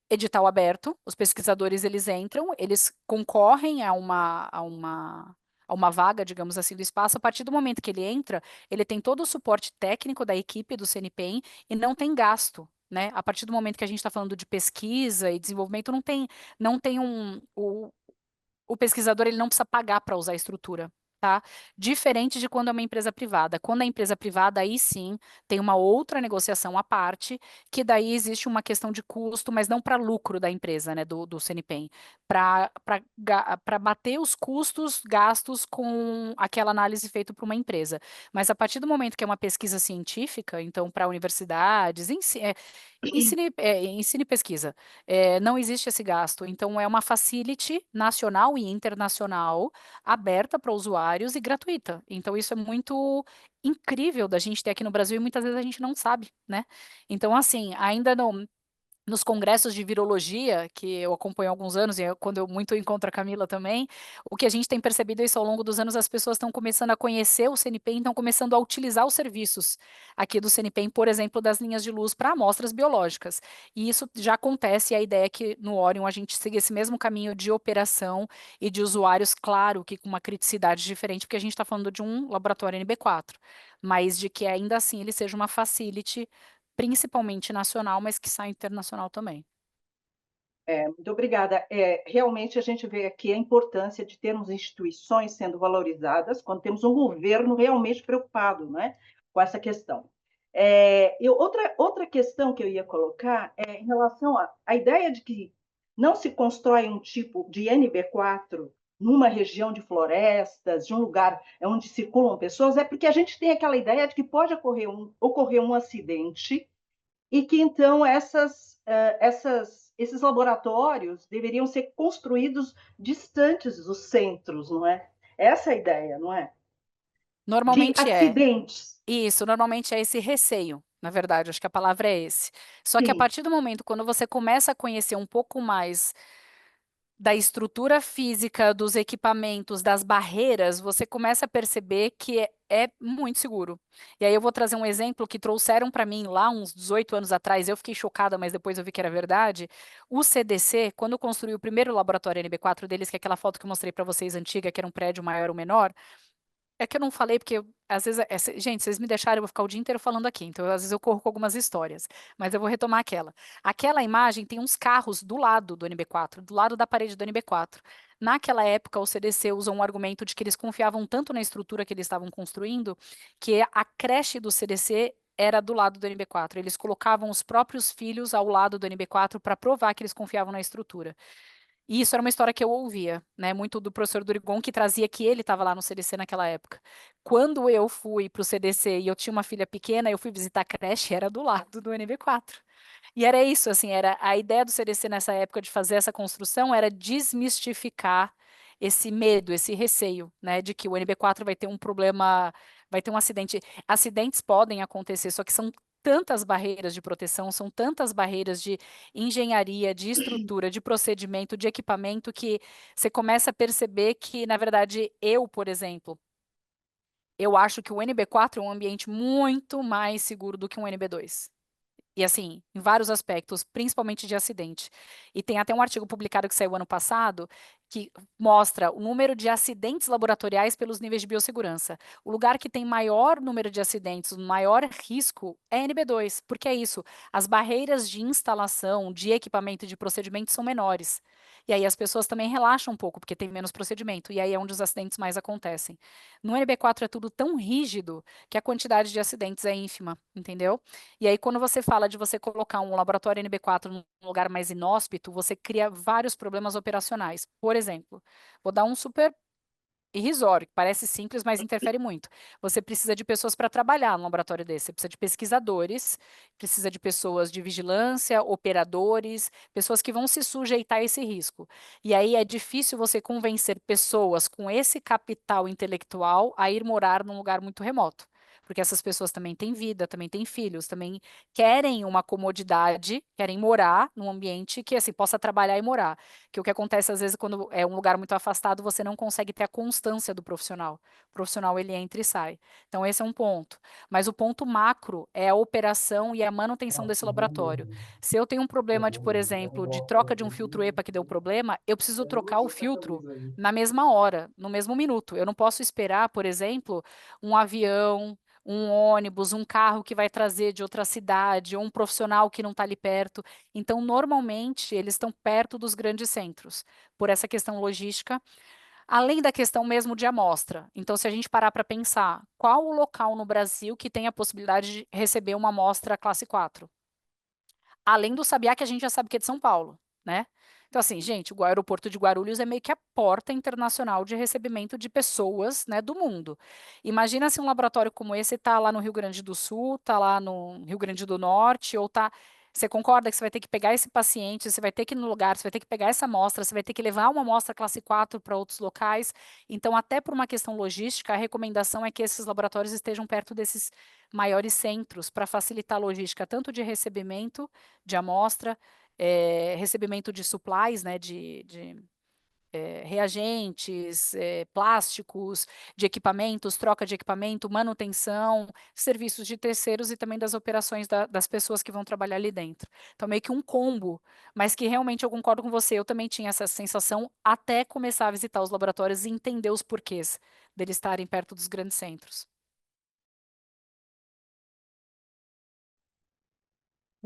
edital aberto, os pesquisadores eles entram, eles concorrem a uma vaga, digamos assim, do espaço. A partir do momento que ele entra, ele tem todo o suporte técnico da equipe do CNPEM e não tem gasto. Né? A partir do momento que a gente está falando de pesquisa e desenvolvimento, não tem o pesquisador ele não precisa pagar para usar a estrutura, tá? Diferente de quando é uma empresa privada. Quando é empresa privada, aí sim tem uma outra negociação à parte, que daí existe uma questão de custo, mas não para lucro da empresa, né, do CNPEM, para bater os custos gastos com aquela análise feita por uma empresa. Mas a partir do momento que é uma pesquisa científica, então para universidades, ensine pesquisa. Não existe esse gasto. Então, é uma facility nacional e internacional aberta para usuários e gratuita. Então, isso é muito incrível da gente ter aqui no Brasil e muitas vezes a gente não sabe, né? Então, assim, ainda não. Nos congressos de virologia, que eu acompanho há alguns anos, e quando eu muito encontro a Camila também, o que a gente tem percebido é isso ao longo dos anos, as pessoas estão começando a conhecer o CNPEM, estão começando a utilizar os serviços aqui do CNPEM, por exemplo, das linhas de luz para amostras biológicas. E isso já acontece, e a ideia é que no Orion a gente siga esse mesmo caminho de operação e de usuários, claro, que com uma criticidade diferente, porque a gente está falando de um laboratório NB4, mas de que ainda assim ele seja uma facility principalmente nacional, mas que sai internacional também. Muito obrigada. Realmente a gente vê aqui a importância de termos instituições sendo valorizadas quando temos um governo realmente preocupado, né, com essa questão. Outra questão que eu ia colocar é em relação à ideia de que não se constrói um tipo de NB4 numa região de florestas, de um lugar onde circulam pessoas, é porque a gente tem aquela ideia de que pode ocorrer um acidente e que então esses laboratórios deveriam ser construídos distantes dos centros, não é? Essa é a ideia, não é? De Normalmente é. acidentes. Isso, normalmente é esse receio, na verdade, acho que a palavra é esse. Só que a Sim, partir do momento quando você começa a conhecer um pouco mais da estrutura física, dos equipamentos, das barreiras, você começa a perceber que é muito seguro. E aí eu vou trazer um exemplo que trouxeram para mim lá uns 18 anos atrás, eu fiquei chocada, mas depois eu vi que era verdade. O CDC, quando construiu o primeiro laboratório NB4 deles, que é aquela foto que eu mostrei para vocês antiga, que era um prédio maior ou menor, é que eu não falei, porque às vezes, gente, vocês me deixaram, eu vou ficar o dia inteiro falando aqui, então às vezes eu corro com algumas histórias, mas eu vou retomar aquela. Aquela imagem tem uns carros do lado do NB4, do lado da parede do NB4. Naquela época, o CDC usou um argumento de que eles confiavam tanto na estrutura que eles estavam construindo, que a creche do CDC era do lado do NB4. Eles colocavam os próprios filhos ao lado do NB4 para provar que eles confiavam na estrutura. E isso era uma história que eu ouvia, né, muito do professor Durigon, que trazia que ele estava lá no CDC naquela época. Quando eu fui para o CDC e eu tinha uma filha pequena, eu fui visitar a creche, era do lado do NB4. E era isso, assim, era a ideia do CDC nessa época de fazer essa construção era desmistificar esse medo, esse receio, né, de que o NB4 vai ter um problema, vai ter um acidente. Acidentes podem acontecer, só que são tantas barreiras de proteção, são tantas barreiras de engenharia, de estrutura, de procedimento, de equipamento, que você começa a perceber que, na verdade, eu, por exemplo, eu acho que o NB4 é um ambiente muito mais seguro do que um NB2. E assim, em vários aspectos, principalmente de acidente. E tem até um artigo publicado que saiu ano passado que mostra o número de acidentes laboratoriais pelos níveis de biossegurança. O lugar que tem maior número de acidentes, o maior risco é NB2, porque é isso, as barreiras de instalação, de equipamento e de procedimento são menores. E aí as pessoas também relaxam um pouco, porque tem menos procedimento, e aí é onde os acidentes mais acontecem. No NB4 é tudo tão rígido que a quantidade de acidentes é ínfima, entendeu? E aí, quando você fala de você colocar um laboratório NB4 num lugar mais inóspito, você cria vários problemas operacionais. Por exemplo, vou dar um super irrisório, que parece simples, mas interfere muito. Você precisa de pessoas para trabalhar no laboratório desse. Você precisa de pesquisadores, precisa de pessoas de vigilância, operadores, pessoas que vão se sujeitar a esse risco. E aí é difícil você convencer pessoas com esse capital intelectual a ir morar num lugar muito remoto. Porque essas pessoas também têm vida, também têm filhos, também querem uma comodidade, querem morar num ambiente que assim possa trabalhar e morar. Que o que acontece às vezes quando é um lugar muito afastado, você não consegue ter a constância do profissional. O profissional ele entra e sai. Então esse é um ponto. Mas o ponto macro é a operação e a manutenção desse laboratório. Se eu tenho um problema de, por exemplo, de troca de um filtro EPA que deu problema, eu preciso trocar o filtro na mesma hora, no mesmo minuto. Eu não posso esperar, por exemplo, um avião, um ônibus, um carro que vai trazer de outra cidade, ou um profissional que não está ali perto. Então, normalmente, eles estão perto dos grandes centros, por essa questão logística, além da questão mesmo de amostra. Então, se a gente parar para pensar, qual o local no Brasil que tem a possibilidade de receber uma amostra classe 4? Além do Sabiá, que a gente já sabe que é de São Paulo, né? Então, assim, gente, o aeroporto de Guarulhos é meio que a porta internacional de recebimento de pessoas, né, do mundo. Imagina se um laboratório como esse está lá no Rio Grande do Sul, está lá no Rio Grande do Norte, ou está. Você concorda que você vai ter que pegar esse paciente, você vai ter que ir no lugar, você vai ter que pegar essa amostra, você vai ter que levar uma amostra classe 4 para outros locais. Então, até por uma questão logística, a recomendação é que esses laboratórios estejam perto desses maiores centros para facilitar a logística, tanto de recebimento de amostra, recebimento de supplies, né, de reagentes, plásticos, de equipamentos, troca de equipamento, manutenção, serviços de terceiros e também das operações das pessoas que vão trabalhar ali dentro. Então, meio que um combo, mas que realmente eu concordo com você, eu também tinha essa sensação até começar a visitar os laboratórios e entender os porquês deles estarem perto dos grandes centros.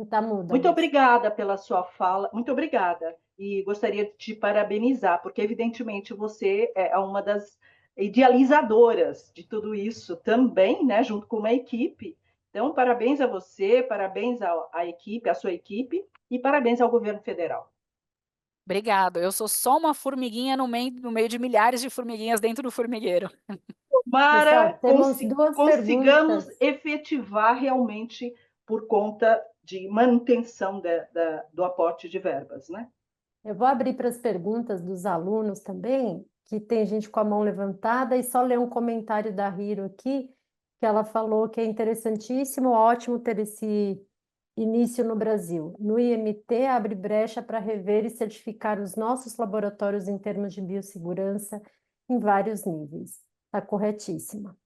Tá muda, Muito Lúcia. obrigada pela sua fala, muito obrigada. E gostaria de te parabenizar, porque evidentemente você é uma das idealizadoras de tudo isso também, né, junto com uma equipe. Então, parabéns a você, parabéns à equipe, à sua equipe, e parabéns ao governo federal. Obrigado. Eu sou só uma formiguinha no meio de milhares de formiguinhas dentro do formigueiro. Para Pessoal, temos duas consigamos perguntas. efetivar realmente por conta de manutenção do aporte de verbas, né? Eu vou abrir para as perguntas dos alunos também, que tem gente com a mão levantada, e só ler um comentário da Hiro aqui, que ela falou que é interessantíssimo, ótimo ter início no Brasil. No IMT, abre brecha para rever e certificar os nossos laboratórios em termos de biossegurança em vários níveis. Está corretíssima.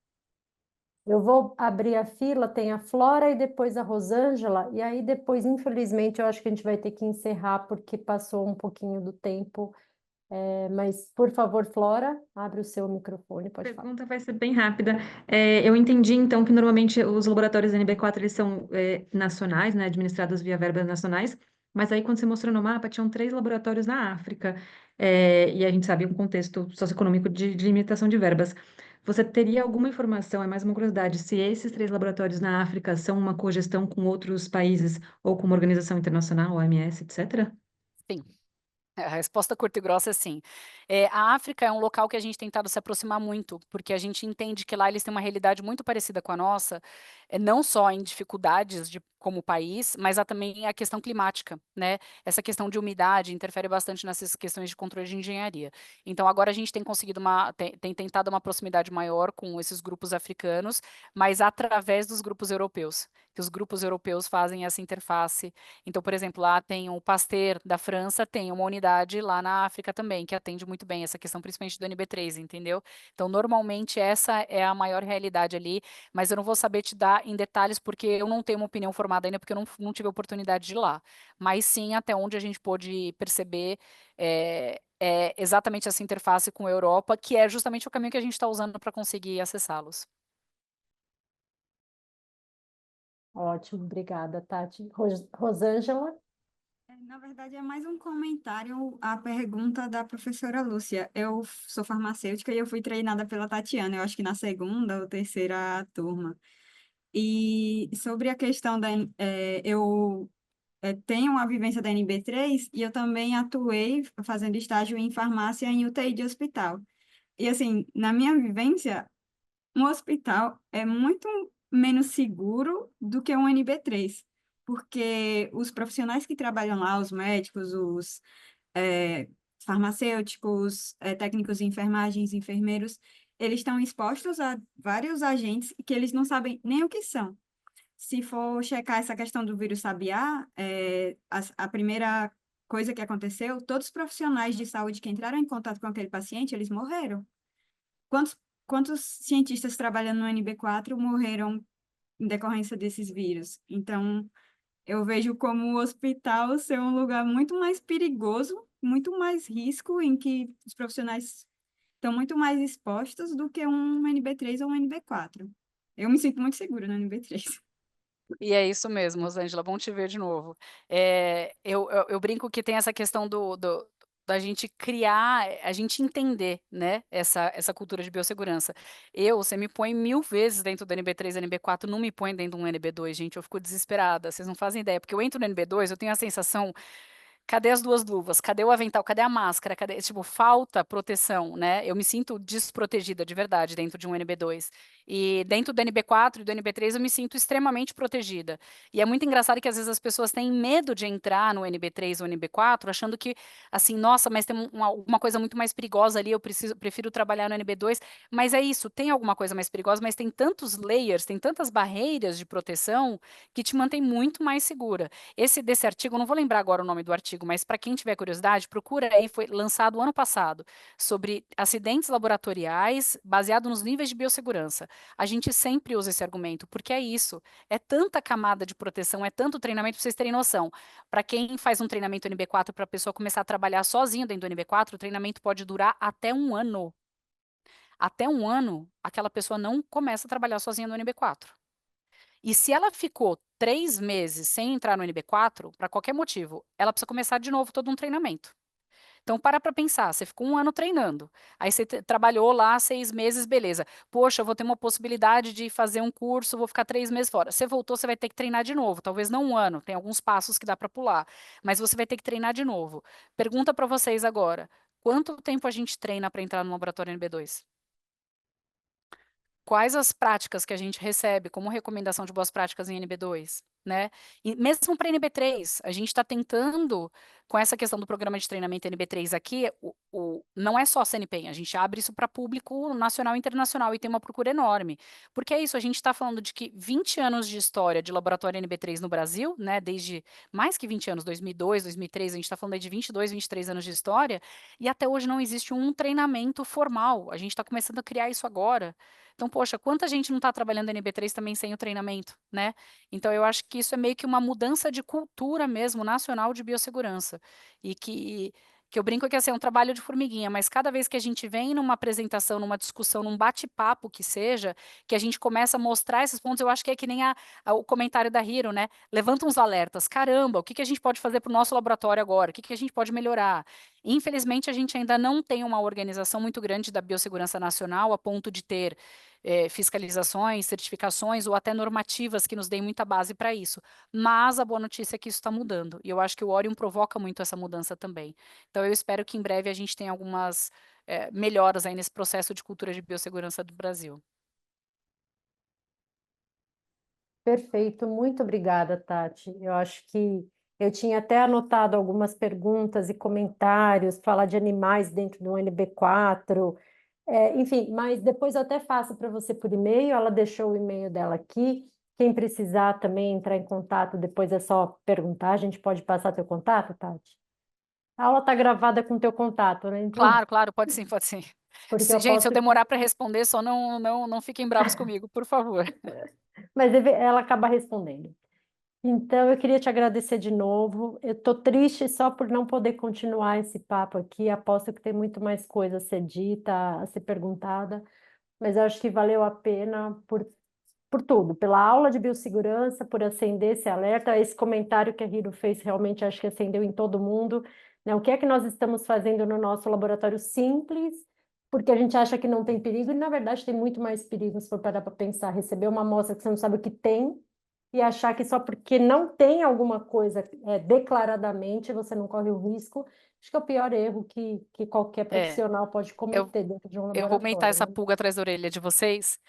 Eu vou abrir a fila, tem a Flora e depois a Rosângela, e aí depois, infelizmente, eu acho que a gente vai ter que encerrar porque passou um pouquinho do tempo. Mas, por favor, Flora, abre o seu microfone, A pode falar. pergunta vai ser bem rápida. Eu entendi, então, que normalmente os laboratórios NB4 eles são nacionais, né, administrados via verbas nacionais, mas aí quando você mostrou no mapa, tinham 3 laboratórios na África, e a gente sabe um contexto socioeconômico de limitação de verbas. Você teria alguma informação, é mais uma curiosidade, se esses 3 laboratórios na África são uma cogestão com outros países ou com uma organização internacional, OMS, etc.? Sim. A resposta curta e grossa é sim. A África é um local que a gente tem tentado se aproximar muito, porque a gente entende que lá eles têm uma realidade muito parecida com a nossa, não só em dificuldades como país, mas há também a questão climática, né? Essa questão de umidade interfere bastante nessas questões de controle de engenharia. Então agora a gente tem conseguido tem tentado uma proximidade maior com esses grupos africanos, mas através dos grupos europeus, que os grupos europeus fazem essa interface. Então, por exemplo, lá tem o Pasteur da França, tem uma unidade lá na África também, que atende muito bem essa questão, principalmente do NB3, entendeu? Então, normalmente, essa é a maior realidade ali, mas eu não vou saber te dar em detalhes, porque eu não tenho uma opinião formada ainda, porque eu não tive a oportunidade de ir lá. Mas sim, até onde a gente pôde perceber, é exatamente essa interface com a Europa, que é justamente o caminho que a gente está usando para conseguir acessá-los. Ótimo, obrigada, Tati. Rosângela? Na verdade, é mais um comentário à pergunta da professora Lúcia. Eu sou farmacêutica e eu fui treinada pela Tatiana, eu acho que na segunda ou terceira turma. E sobre a questão eu tenho uma vivência da NB3 e eu também atuei fazendo estágio em farmácia em UTI de hospital. E assim, na minha vivência, um hospital é muito menos seguro do que um NB3, porque os profissionais que trabalham lá, os médicos, os farmacêuticos, técnicos de enfermagens, enfermeiros, eles estão expostos a vários agentes que eles não sabem nem o que são. Se for checar essa questão do vírus sabiá, a primeira coisa que aconteceu, todos os profissionais de saúde que entraram em contato com aquele paciente, eles morreram. Quantos, quantos cientistas trabalhando no NB4 morreram em decorrência desses vírus? Então, eu vejo como o hospital ser um lugar muito mais perigoso, muito mais risco, em que os profissionais estão muito mais expostos do que um NB3 ou um NB4. Eu me sinto muito segura no NB3. E é isso mesmo, Rosângela, bom te ver de novo. Eu brinco que tem essa questão da gente criar, a gente entender, né, essa cultura de biossegurança. Você me põe 1000 vezes dentro do NB3, NB4, não me põe dentro de um NB2, gente, eu fico desesperada, vocês não fazem ideia, porque eu entro no NB2, eu tenho a sensação. Cadê as 2 luvas? Cadê o avental? Cadê a máscara? Cadê, tipo, falta proteção, né? Eu me sinto desprotegida de verdade dentro de um NB2. E dentro do NB4 e do NB3 eu me sinto extremamente protegida. E é muito engraçado que às vezes as pessoas têm medo de entrar no NB3 ou NB4, achando que, assim, nossa, mas tem alguma coisa muito mais perigosa ali, prefiro trabalhar no NB2. Mas é isso, tem alguma coisa mais perigosa, mas tem tantos layers, tem tantas barreiras de proteção que te mantém muito mais segura. Desse artigo, eu não vou lembrar agora o nome do artigo, mas para quem tiver curiosidade, procura aí, foi lançado ano passado, sobre acidentes laboratoriais baseado nos níveis de biossegurança. A gente sempre usa esse argumento, porque é isso, é tanta camada de proteção, é tanto treinamento, para vocês terem noção. Para quem faz um treinamento NB4 para a pessoa começar a trabalhar sozinha dentro do NB4, o treinamento pode durar até 1 ano. Até 1 ano, aquela pessoa não começa a trabalhar sozinha no NB4. E se ela ficou 3 meses sem entrar no NB4, para qualquer motivo, ela precisa começar de novo todo um treinamento. Então, para pensar, você ficou 1 ano treinando, aí você trabalhou lá 6 meses, beleza. Poxa, eu vou ter uma possibilidade de fazer um curso, vou ficar 3 meses fora. Você voltou, você vai ter que treinar de novo, talvez não 1 ano, tem alguns passos que dá para pular, mas você vai ter que treinar de novo. Pergunta para vocês agora, quanto tempo a gente treina para entrar no laboratório NB2? Quais as práticas que a gente recebe como recomendação de boas práticas em NB2? né? E mesmo para NB3, a gente está tentando, com essa questão do programa de treinamento NB3 aqui, não é só CNPq, a gente abre isso para público nacional e internacional e tem uma procura enorme. Porque é isso, a gente está falando de que 20 anos de história de laboratório NB3 no Brasil, né, desde mais que 20 anos, 2002, 2003, a gente está falando aí de 22, 23 anos de história, e até hoje não existe um treinamento formal. A gente está começando a criar isso agora. Então, poxa, quanta gente não está trabalhando NB3 também sem o treinamento, né? Então, eu acho que isso é meio que uma mudança de cultura mesmo, nacional de biossegurança. E que eu brinco que assim, é um trabalho de formiguinha, mas cada vez que a gente vem numa apresentação, numa discussão, num bate-papo que seja, que a gente começa a mostrar esses pontos, eu acho que é que nem o comentário da Hiro, né? Levanta uns alertas. Caramba, o que a gente pode fazer para o nosso laboratório agora? O que a gente pode melhorar? Infelizmente, a gente ainda não tem uma organização muito grande da biossegurança nacional a ponto de ter fiscalizações, certificações ou até normativas que nos deem muita base para isso. Mas a boa notícia é que isso está mudando. E eu acho que o Orion provoca muito essa mudança também. Então eu espero que em breve a gente tenha algumas melhoras aí nesse processo de cultura de biossegurança do Brasil. Perfeito, muito obrigada, Tati. Eu acho que eu tinha até anotado algumas perguntas e comentários, falar de animais dentro do NB4, enfim, mas depois eu até faço para você por e-mail, ela deixou o e-mail dela aqui. Quem precisar também entrar em contato, depois é só perguntar, a gente pode passar teu contato, Tati? A aula está gravada com teu contato, né? Então, Claro, claro, pode sim, pode sim. porque eu Gente, se posso. eu demorar para responder, só não fiquem bravos comigo, por favor. Mas ela acaba respondendo. Então, eu queria te agradecer de novo. Eu estou triste só por não poder continuar esse papo aqui. Aposto que tem muito mais coisa a ser dita, a ser perguntada, mas eu acho que valeu a pena por tudo, pela aula de biossegurança, por acender esse alerta. Esse comentário que a Hiro fez realmente acho que acendeu em todo mundo, né? O que é que nós estamos fazendo no nosso laboratório simples, porque a gente acha que não tem perigo, e na verdade tem muito mais perigo se for parar para pensar. Receber uma amostra que você não sabe o que tem e achar que só porque não tem alguma coisa declaradamente você não corre o risco. Acho que é o pior erro que qualquer É, profissional pode eu, cometer dentro de um eu vou aumentar laboratório, essa né? pulga atrás da orelha de vocês.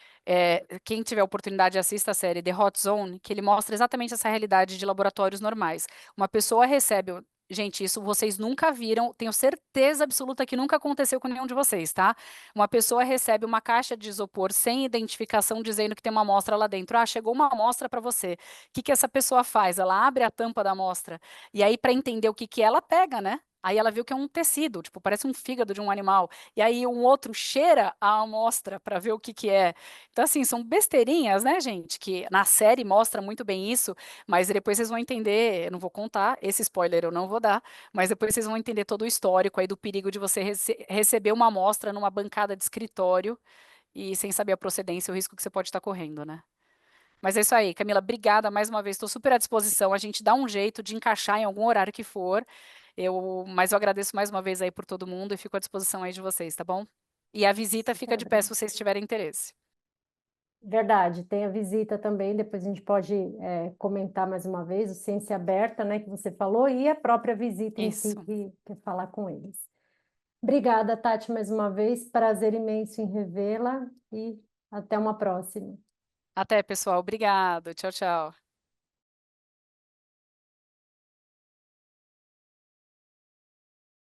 Quem tiver oportunidade, assista a série The Hot Zone, que ele mostra exatamente essa realidade de laboratórios normais. Uma pessoa recebe. Gente, isso vocês nunca viram, tenho certeza absoluta que nunca aconteceu com nenhum de vocês, tá? Uma pessoa recebe uma caixa de isopor sem identificação, dizendo que tem uma amostra lá dentro. Ah, chegou uma amostra para você. O que essa pessoa faz? Ela abre a tampa da amostra. E aí, para entender o que ela pega, né? Aí ela viu que é um tecido, tipo, parece um fígado de um animal. E aí um outro cheira a amostra para ver o que é. Então, assim, são besteirinhas, né, gente? Que na série mostra muito bem isso, mas depois vocês vão entender, eu não vou contar, esse spoiler eu não vou dar, mas depois vocês vão entender todo o histórico aí do perigo de você receber uma amostra numa bancada de escritório e sem saber a procedência, o risco que você pode estar correndo, né? Mas é isso aí, Camila, obrigada mais uma vez, estou super à disposição, a gente dá um jeito de encaixar em algum horário que for, mas eu agradeço mais uma vez aí por todo mundo e fico à disposição aí de vocês, tá bom? E a visita fica de pé se vocês tiverem interesse. Verdade, tem a visita também, depois a gente pode comentar mais uma vez, o Ciência Aberta, né, que você falou, e a própria visita em si, Isso. que é falar com eles. Obrigada, Tati, mais uma vez, prazer imenso em revê-la e até uma próxima. Até, pessoal. Obrigado. Tchau, tchau.